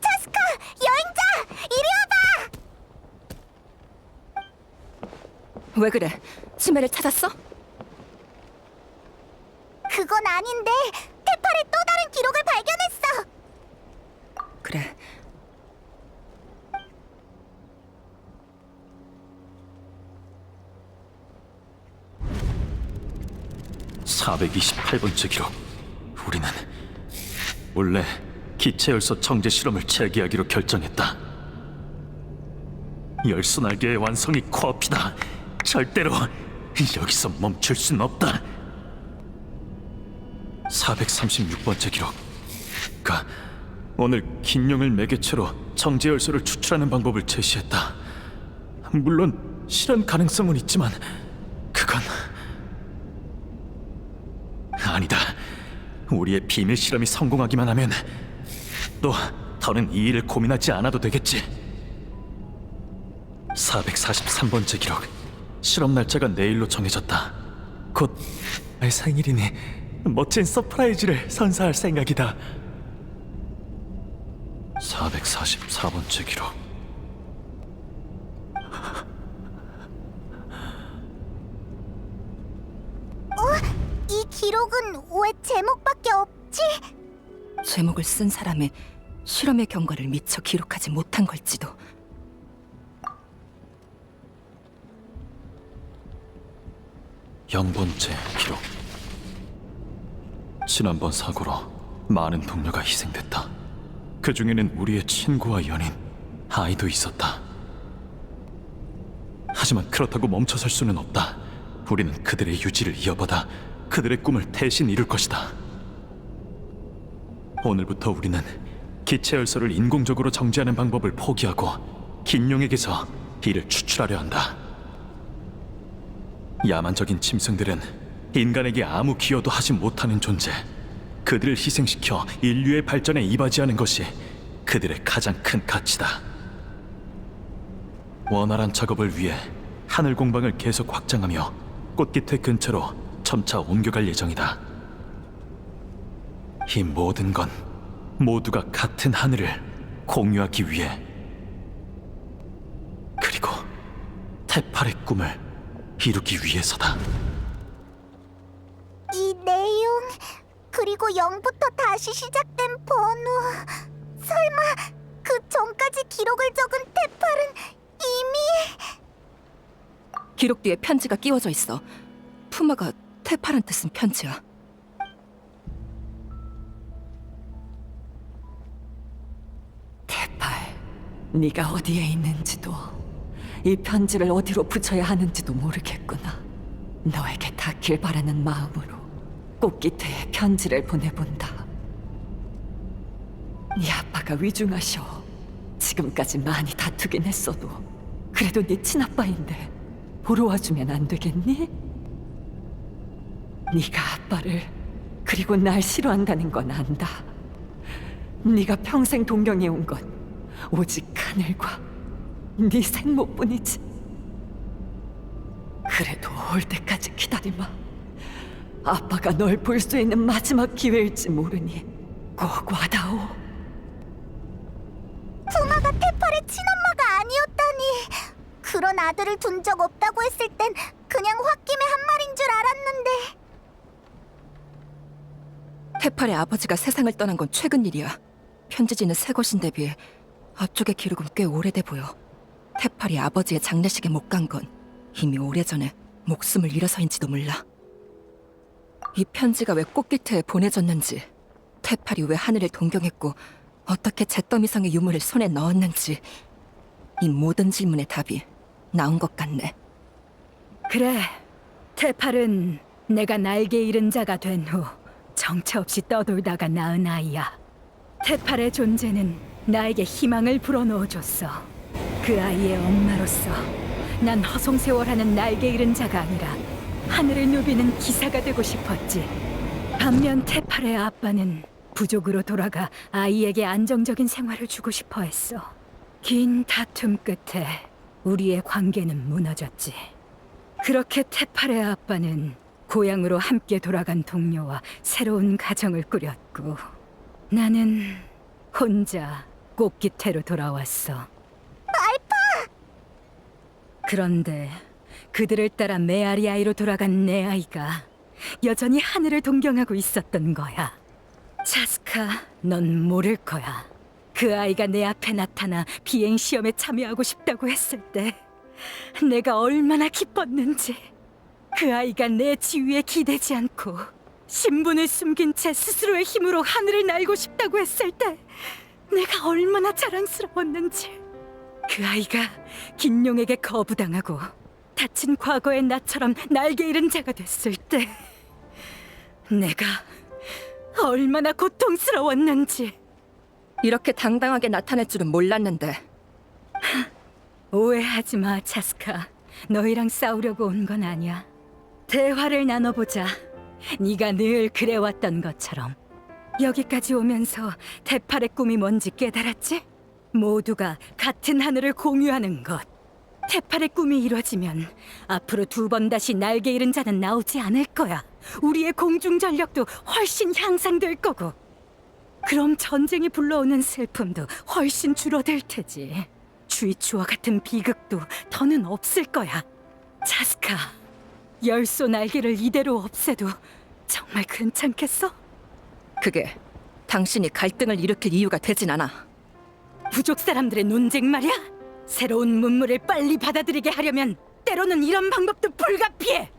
차스카! 여행자! 이리 와봐! 왜 그래? 치매를 찾았어? 그건 아닌데 테팔의 또 다른 기록을 발견했어. 그래. (428번째) 기록. 우리는 원래 기체열소 정제 실험을 재개하기로 결정했다. 열소 날개의 완성이 코앞이다. 절대로 여기서 멈출 순 없다. (436번째) 기록. 오늘 긴룡을 매개체로 정제 열소를 추출하는 방법을 제시했다. 물론 실현 가능성은 있지만 그건 아니다. 우리의 비밀 실험이 성공하기만 하면 또 더는 이 일을 고민하지 않아도 되겠지. (443번째) 기록. 실험 날짜가 내일로 정해졌다. 곧 내 생일이니 멋진 서프라이즈를 선사할 생각이다. (444번째) 기록. 이 기록은 왜 제목밖에 없지? 제목을 쓴 사람의 실험의 경과를 미처 기록하지 못한 걸지도. (0번째) 기록. 지난번 사고로 많은 동료가 희생됐다. 그 중에는 우리의 친구와 연인, 아이도 있었다. 하지만 그렇다고 멈춰설 수는 없다. 우리는 그들의 유지를 이어받아 그들의 꿈을 대신 이룰 것이다. 오늘부터 우리는 기체 열소를 인공적으로 정지하는 방법을 포기하고 긴룡에게서 이를 추출하려 한다. 야만적인 짐승들은 인간에게 아무 기여도 하지 못하는 존재. 그들을 희생시켜 인류의 발전에 이바지하는 것이 그들의 가장 큰 가치다. 원활한 작업을 위해 하늘 공방을 계속 확장하며 꽃깃회 근처로 점차 옮겨갈 예정이다. 이 모든 건 모두가 같은 하늘을 공유하기 위해, 그리고 테팔의 꿈을 이루기 위해서다. 이 내용 그리고 0부터 다시 시작된 번호. 설마 그 전까지 기록을 적은 테팔은 이미... 기록 뒤에 편지가 끼워져 있어. 푸마가 테팔한테 쓴 편지야. 테팔, 네가 어디에 있는지도 이 편지를 어디로 붙여야 하는지도 모르겠구나. 너에게 닿길 바라는 마음으로 꽃깃회에 편지를 보내본다. 네 아빠가 위중하셔. 지금 지금까지 많이 다투긴 했어도 그래도 네 친아빠인데 보러 와주면 안 되겠니? 네가 아빠를 그리고 날 싫어한다는 건 안다. 네가 평생 동경해온 건 오직 하늘과 네 생모뿐이지. 그래도 올 때까지 기다리마. 아빠가 널 볼 수 있는 마지막 기회일지 모르니 꼭 와다오. 푸마가 테팔의 친엄마가 아니었다니. 그런 아들을 둔 적 없다고 했을 땐 그냥 홧김에 한 말인 줄 알았는데. 테팔의 아버지가 세상을 떠난 건 최근 일이야. 편지지는 새 것인데 비해 앞쪽의 기록은 꽤 오래돼 보여. 테팔이 아버지의 장례식에 못 간 건 이미 오래전에 목숨을 잃어서인지도 몰라. 이 편지가 왜 꽃깃에 보내졌는지, 테팔이 왜 하늘을 동경했고 어떻게 잿더미성의 유물을 손에 넣었는지, 이 모든 질문의 답이 나온 것 같네. 그래, 테팔은 내가 날개 잃은 자가 된 후 정처 없이 떠돌다가 낳은 아이야. 테팔의 존재는 나에게 희망을 불어넣어줬어. 그 아이의 엄마로서 난 허송세월하는 날개 잃은 자가 아니라 하늘을 누비는 기사가 되고 싶었지. 반면 테팔의 아빠는 부족으로 돌아가 아이에게 안정적인 생활을 주고 싶어 했어. 긴 다툼 끝에 우리의 관계는 무너졌지. 그렇게 테팔의 아빠는 고향으로 함께 돌아간 동료와 새로운 가정을 꾸렸고, 나는 혼자 꽃깃태로 돌아왔어. 알파! 그런데 그들을 따라 메아리아이로 돌아간 내 아이가 여전히 하늘을 동경하고 있었던 거야. 차스카, 넌 모를 거야. 그 아이가 내 앞에 나타나 비행 시험에 참여하고 싶다고 했을 때 내가 얼마나 기뻤는지. 그 아이가 내 지위에 기대지 않고 신분을 숨긴 채 스스로의 힘으로 하늘을 날고 싶다고 했을 때 내가 얼마나 자랑스러웠는지. 그 아이가 긴용에게 거부당하고 다친 과거의 나처럼 날개 잃은 자가 됐을 때 내가 얼마나 고통스러웠는지. 이렇게 당당하게 나타날 줄은 몰랐는데. 오해하지 마, 차스카. 너희랑 싸우려고 온 건 아니야. 대화를 나눠보자. 네가 늘 그래왔던 것처럼. 여기까지 오면서 테팔의 꿈이 뭔지 깨달았지? 모두가 같은 하늘을 공유하는 것. 테팔의 꿈이 이루어지면 앞으로 2번 다시 날개 잃은 자는 나오지 않을 거야. 우리의 공중 전력도 훨씬 향상될 거고. 그럼 전쟁이 불러오는 슬픔도 훨씬 줄어들 테지. 주이추와 같은 비극도 더는 없을 거야. 차스카, 열소 날개를 이대로 없애도 정말 괜찮겠어? 그게 당신이 갈등을 일으킬 이유가 되진 않아. 부족 사람들의 논쟁 말이야? 새로운 문물을 빨리 받아들이게 하려면 때로는 이런 방법도 불가피해.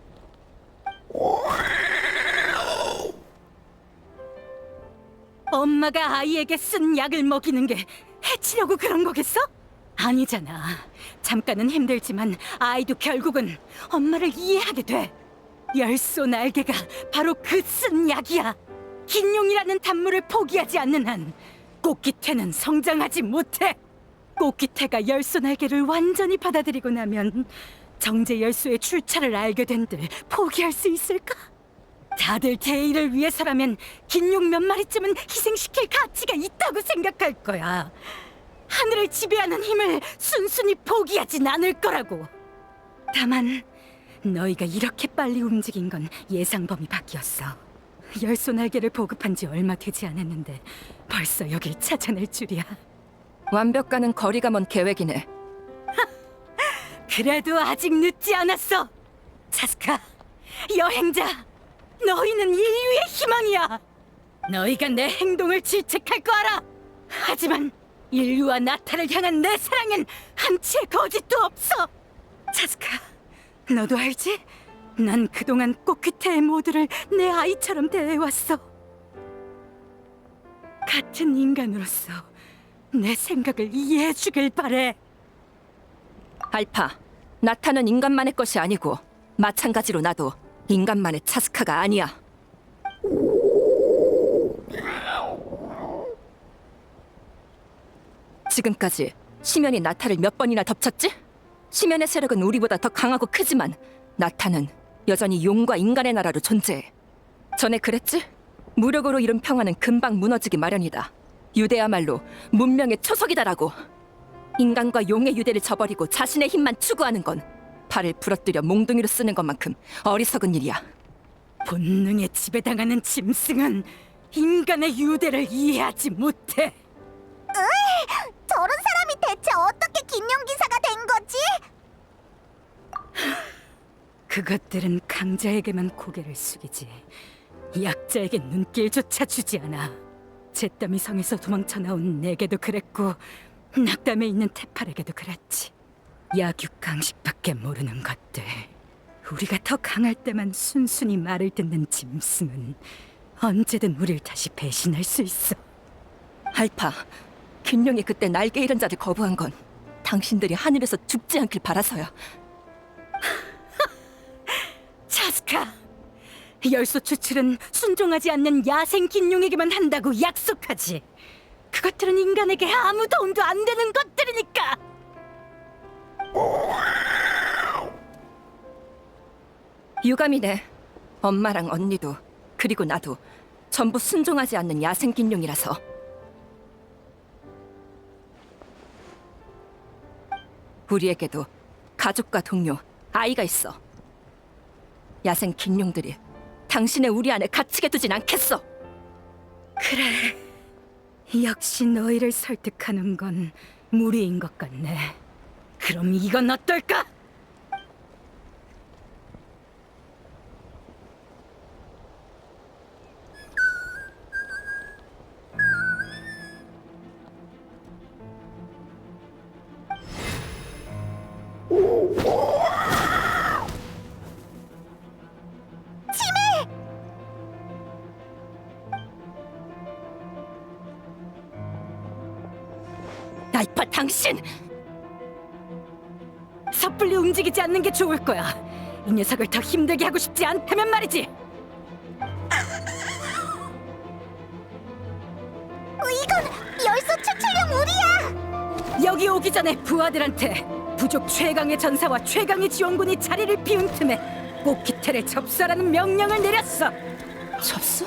엄마가 아이에게 쓴 약을 먹이는 게 해치려고 그런 거겠어? 아니잖아. 잠깐은 힘들지만 아이도 결국은 엄마를 이해하게 돼. 열소 날개가 바로 그 쓴 약이야. 긴용이라는 단물을 포기하지 않는 한 꽃깃태는 성장하지 못해. 꽃깃태가 열소 날개를 완전히 받아들이고 나면 정제 열소의 출처를 알게 된들 포기할 수 있을까? 다들 대의를 위해서라면 긴용 몇 마리쯤은 희생시킬 가치가 있다고 생각할 거야. 하늘을 지배하는 힘을 순순히 포기하진 않을 거라고. 다만 너희가 이렇게 빨리 움직인 건 예상 범위 밖이었어. 열소 날개를 보급한 지 얼마 되지 않았는데 벌써 여길 찾아낼 줄이야. 완벽과는 거리가 먼 계획이네. 그래도 아직 늦지 않았어. 차스카, 여행자, 너희는 인류의 희망이야. 너희가 내 행동을 질책할 거 알아. 하지만 인류와 나타를 향한 내 사랑엔 한치의 거짓도 없어. 차스카, 너도 알지? 난 그동안 꽃깃태의 모두를 내 아이처럼 대해왔어. 같은 인간으로서 내 생각을 이해해주길 바래. 알파, 나타는 인간만의 것이 아니고 마찬가지로 나도 인간만의 차스카가 아니야. 지금까지 심연이 나타를 몇 번이나 덮쳤지? 심연의 세력은 우리보다 더 강하고 크지만 나타는 여전히 용과 인간의 나라로 존재해. 전에 그랬지? 무력으로 이룬 평화는 금방 무너지기 마련이다. 유대야말로 문명의 초석이다라고. 인간과 용의 유대를 저버리고 자신의 힘만 추구하는 건 팔을 부러뜨려 몽둥이로 쓰는 것만큼 어리석은 일이야. 본능에 지배당하는 짐승은 인간의 유대를 이해하지 못해. 저런 사람이 대체 어떻게 긴용 기사가 된 거지? 그것들은 강자에게만 고개를 숙이지 약자에게 눈길조차 주지 않아. 잿더미 성에서 도망쳐 나온 내게도 그랬고 낙담에 있는 테팔에게도 그랬지. 약육강식밖에 모르는 것들. 우리가 더 강할 때만 순순히 말을 듣는 짐승은 언제든 우릴 다시 배신할 수 있어. 알파, 긴룡이 그때 날개 잃은 자를 거부한 건 당신들이 하늘에서 죽지 않길 바라서야. 차스카, 열소 추출은 순종하지 않는 야생 긴룡에게만 한다고 약속하지. 그것들은 인간에게 아무 도움도 안 되는 것들이니까. 유감이네. 엄마랑 언니도 그리고 나도 전부 순종하지 않는 야생 긴룡이라서. 우리에게도 가족과 동료, 아이가 있어. 야생 긴룡들이 당신의 우리 안에 갇히게 두진 않겠어. 그래, 역시 너희를 설득하는 건 무리인 것 같네. 그럼 이건 어떨까? 알파, 당신! 섣불리 움직이지 않는 게 좋을 거야. 이 녀석을 더 힘들게 하고 싶지 않다면 말이지. 이건 열소 추출용 우리야! 여기 오기 전에 부하들한테 부족 최강의 전사와 최강의 지원군이 자리를 비운 틈에 꽃기태를 접수하라는 명령을 내렸어. 접수?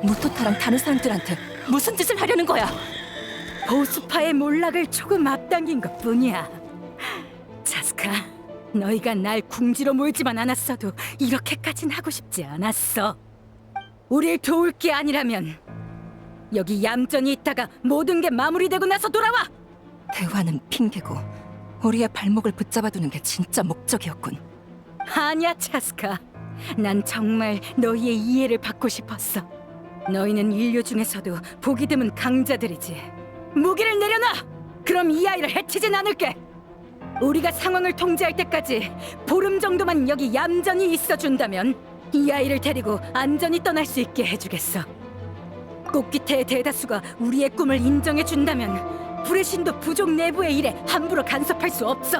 무토타랑 다른 사람들한테 무슨 짓을 하려는 거야? 보수파의 몰락을 조금 앞당긴 것뿐이야. 차스카, 너희가 날 궁지로 몰지만 않았어도 이렇게까진 하고 싶지 않았어. 우릴 도울 게 아니라면 여기 얌전히 있다가 모든 게 마무리되고 나서 돌아와. 대화는 핑계고 우리의 발목을 붙잡아두는 게 진짜 목적이었군. 아니야, 차스카. 난 정말 너희의 이해를 받고 싶었어. 너희는 인류 중에서도 보기 드문 강자들이지. 무기를 내려놔! 그럼 이 아이를 해치진 않을게. 우리가 상황을 통제할 때까지 보름 정도만 여기 얌전히 있어준다면 이 아이를 데리고 안전히 떠날 수 있게 해주겠어. 꽃기태의 대다수가 우리의 꿈을 인정해준다면 불의 신도 부족 내부의 일에 함부로 간섭할 수 없어.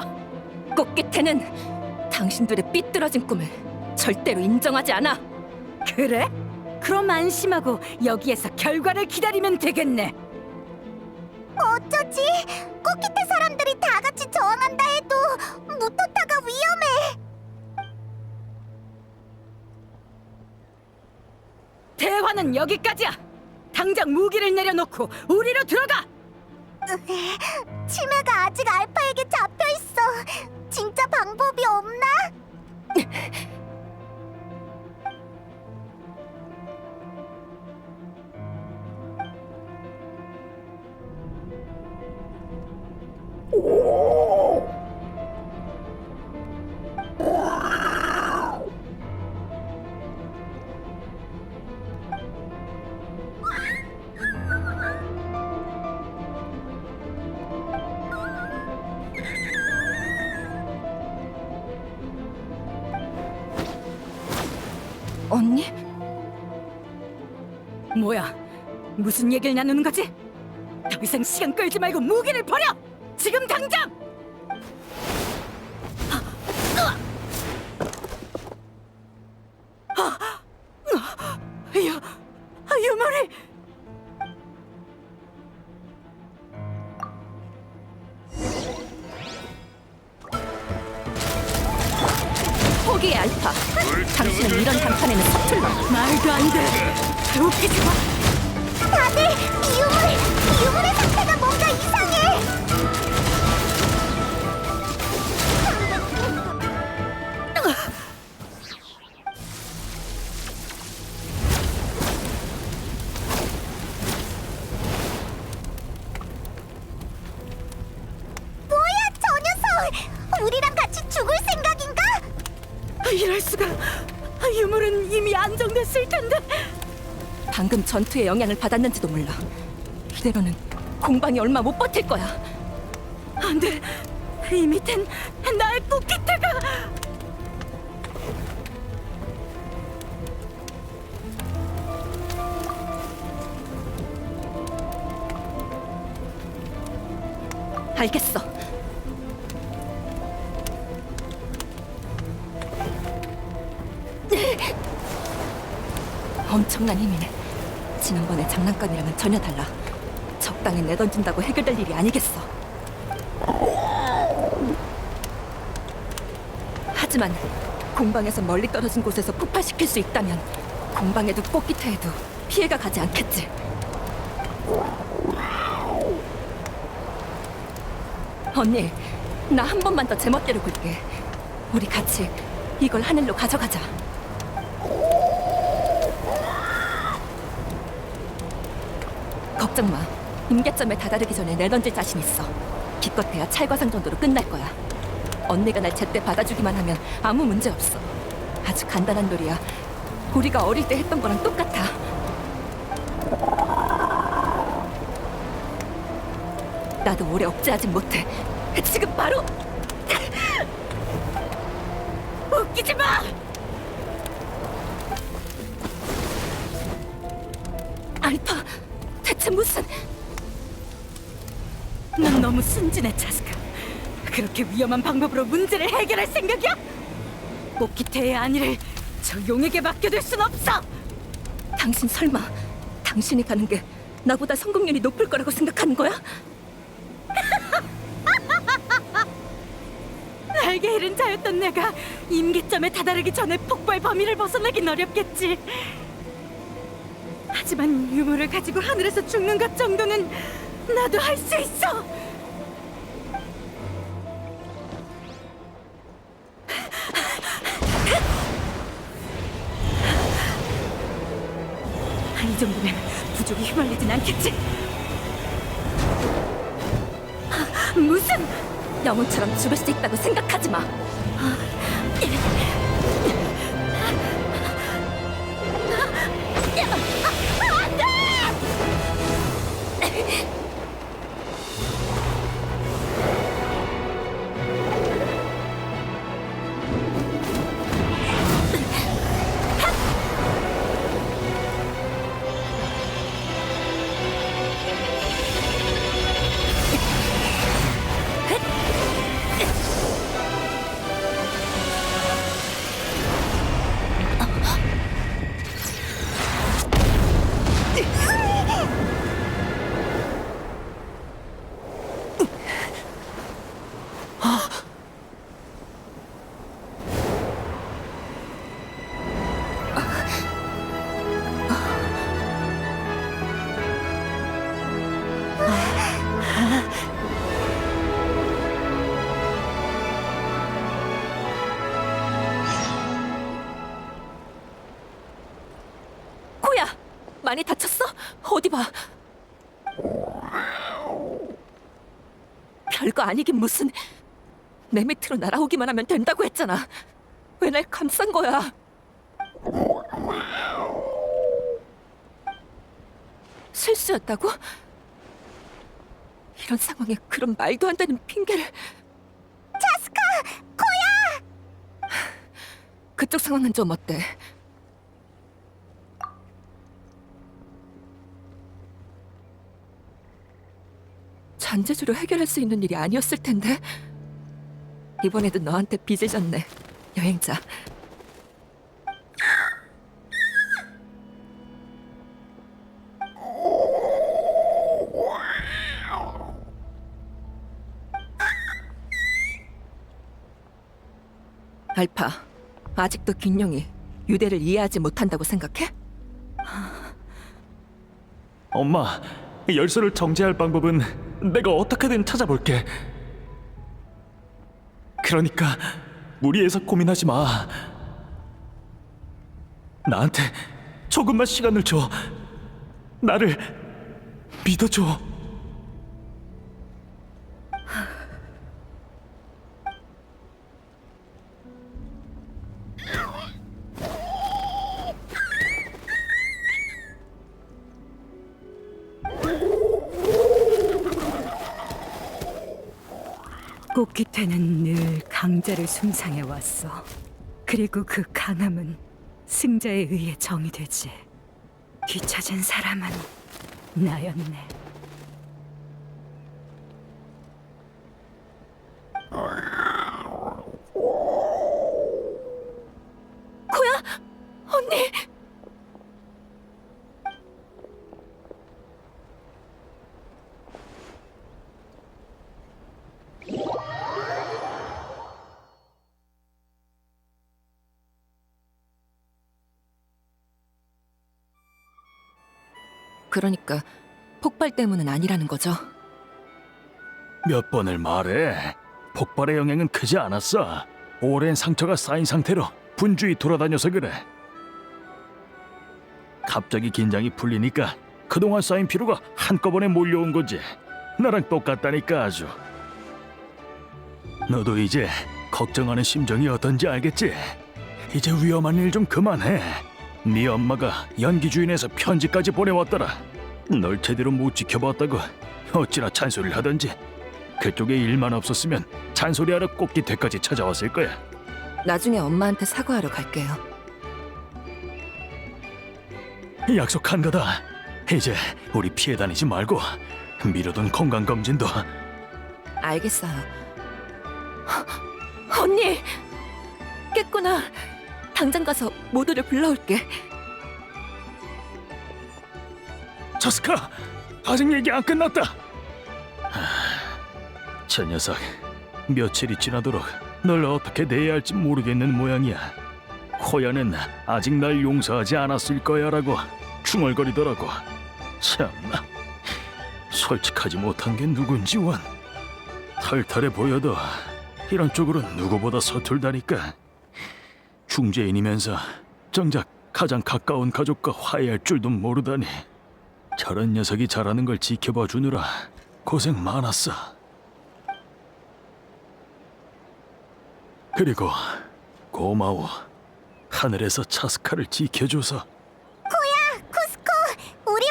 꽃기태는 당신들의 삐뚤어진 꿈을 절대로 인정하지 않아. 그래? 그럼 안심하고 여기에서 결과를 기다리면 되겠네. 어쩌지? 꽃기태 사람들이 다 같이 저항한다 해도 무토타가 위험해. 대화는 여기까지야. 당장 무기를 내려놓고 우리로 들어가. 치매가 아직 알파에게 잡혀 있어. 진짜 방법이 없나? 언니? 뭐야? 무슨 얘기를 나누는 거지? 더 이상 시간 끌지 말고 무기를 버려! 지금 당장! 유머리! 당신은 이런 단판에는 서툴러. 말도 안 돼. 웃기지 마. 다들 유물의 상태가 뭔가 이상해. 뭐야, 저 녀석! 우리랑 같이 죽을 생각인가? 이럴 수가. 유물은 이미 안정됐을 텐데. 방금 전투의 영향을 받았는지도 몰라. 이대로는 공방이 얼마 못 버틸 거야. 안 돼. 이 밑엔 나의 꽃기태가. 알겠어. 엄청난 힘이네. 지난번에 장난감이랑은 전혀 달라. 적당히 내던진다고 해결될 일이 아니겠어. 하지만 공방에서 멀리 떨어진 곳에서 폭발시킬 수 있다면 공방에도 꽃기태에도 피해가 가지 않겠지. 언니, 나 한 번만 더 제멋대로 굴게. 우리 같이 이걸 하늘로 가져가자. 걱정 마. 임계점에 다다르기 전에 내던질 자신 있어. 기껏해야 찰과상 정도로 끝날 거야. 언니가 날 제때 받아주기만 하면 아무 문제 없어. 아주 간단한 놀이야. 우리가 어릴 때 했던 거랑 똑같아. 나도 오래 억제하진 못해. 지금 바로! 웃기지 마. 알파, 대체 무슨... 넌 너무 순진해, 차스카. 그렇게 위험한 방법으로 문제를 해결할 생각이야? 꽃기태의 안위를 저 용에게 맡겨둘 순 없어. 당신 설마 당신이 가는 게 나보다 성공률이 높을 거라고 생각하는 거야? 날개 잃은 자였던 내가 임계점에 다다르기 전에 폭발 범위를 벗어나긴 어렵겠지. 하지만 유물을 가지고 하늘에서 죽는 것 정도는 나도 할 수 있어. 이 정도면 부족이 휘말리진 않겠지. 무슨 영웅처럼 죽을 수 있다고 생각하지 마. 코야, 많이 다쳤어? 어디 봐. 별거 아니긴 무슨. 내 밑으로 날아오기만 하면 된다고 했잖아. 왜 날 감싼 거야? 실수였다고? 이런 상황에 그런 말도 안 되는 핑계를. 차스카! 코야! 그쪽 상황은 좀 어때? 잔재주로 해결할 수 있는 일이 아니었을 텐데. 이번에도 너한테 빚을 졌네, 여행자. 알파, 아직도 긴용이 유대를 이해하지 못한다고 생각해? 엄마, 열쇠를 정지할 방법은 내가 어떻게든 찾아볼게. 그러니까 무리해서 고민하지 마. 나한테 조금만 시간을 줘. 나를 믿어줘. 꽃기태는 늘 강자를 숭상해 왔어. 그리고 그 강함은 승자에 의해 정의되지. 뒤처진 사람은 나였네. 언니! 그러니까 폭발 때문은 아니라는 거죠. 몇 번을 말해. 폭발의 영향은 크지 않았어. 오랜 상처가 쌓인 상태로 분주히 돌아다녀서 그래. 갑자기 긴장이 풀리니까 그동안 쌓인 피로가 한꺼번에 몰려온 거지. 나랑 똑같다니까 아주. 너도 이제 걱정하는 심정이 어떤지 알겠지? 이제 위험한 일 좀 그만해. 네 엄마가 연기 주인에서 편지까지 보내왔더라. 널 제대로 못 지켜봤다고 어찌나 잔소리를 하던지. 그쪽에 일만 없었으면 잔소리하러 꽃기태까지 찾아왔을 거야. 나중에 엄마한테 사과하러 갈게요. 약속한 거다. 이제 우리 피해 다니지 말고 미루던 건강검진도. 알겠어요. 언니! 깼구나. 당장 가서 모두를 불러올게. 저스카! 아직 얘기 안 끝났다. 저 녀석 며칠이 지나도록 널 어떻게 대해야 할지 모르겠는 모양이야. 코야는 아직 날 용서하지 않았을 거야라고 중얼거리더라고. 참나, 솔직하지 못한 게 누군지 원. 털털해 보여도 이런 쪽으로 누구보다 서툴다니까. 중재인이면서 정작 가장 가까운 가족과 화해할 줄도 모르다니. 저런 녀석이 잘하는 걸 지켜봐 주느라 고생 많았어. 그리고 고마워. 하늘에서 차스카를 지켜줘서. 쿠스코, 우리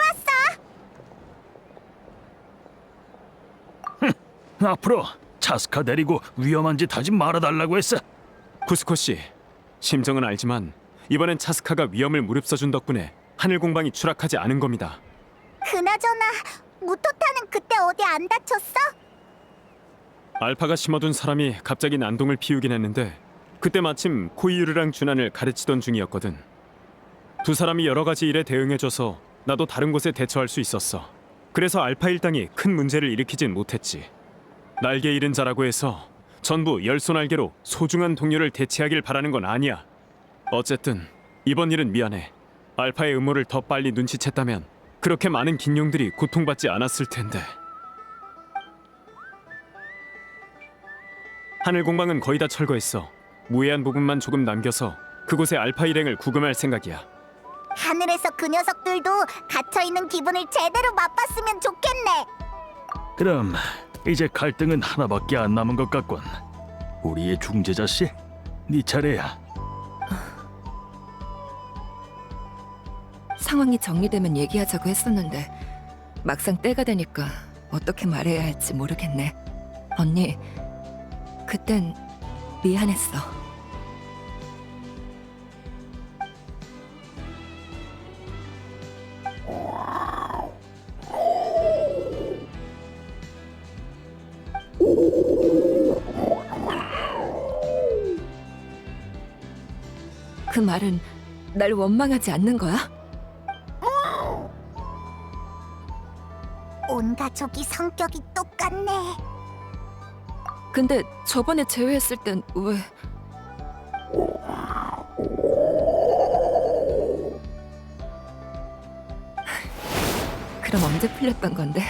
왔어. 앞으로 차스카 데리고 위험한 짓 하지 말아달라고 했어. 쿠스코 씨, 심정은 알지만 이번엔 차스카가 위험을 무릅써준 덕분에 하늘 공방이 추락하지 않은 겁니다. 그나저나 무토타는 그때 어디 안 다쳤어? 알파가 심어둔 사람이 갑자기 난동을 피우긴 했는데 그때 마침 코이유르랑 준한을 가르치던 중이었거든. 두 사람이 여러 가지 일에 대응해줘서 나도 다른 곳에 대처할 수 있었어. 그래서 알파 일당이 큰 문제를 일으키진 못했지. 날개 잃은 자라고 해서 전부 열손알개로 소중한 동료를 대체하길 바라는 건 아니야. 어쨌든 이번 일은 미안해. 알파의 음모를 더 빨리 눈치챘다면 그렇게 많은 긴용들이 고통받지 않았을 텐데. 하늘 공방은 거의 다 철거했어. 무해한 부분만 조금 남겨서 그곳에 알파 일행을 구금할 생각이야. 하늘에서 그 녀석들도 갇혀있는 기분을 제대로 맛봤으면 좋겠네. 그럼 이제 갈등은 하나밖에 안 남은 것 같군. 우리의 중재자 씨, 네 차례야. 상황이 정리되면 얘기하자고 했었는데 막상 때가 되니까 어떻게 말해야 할지 모르겠네. 언니, 그땐 미안했어. 그 말은 날 원망하지 않는 거야? 온 가족이 성격이 똑같네. 근데 저번에 제외했을 땐 왜... 그럼 언제 풀렸던 건데?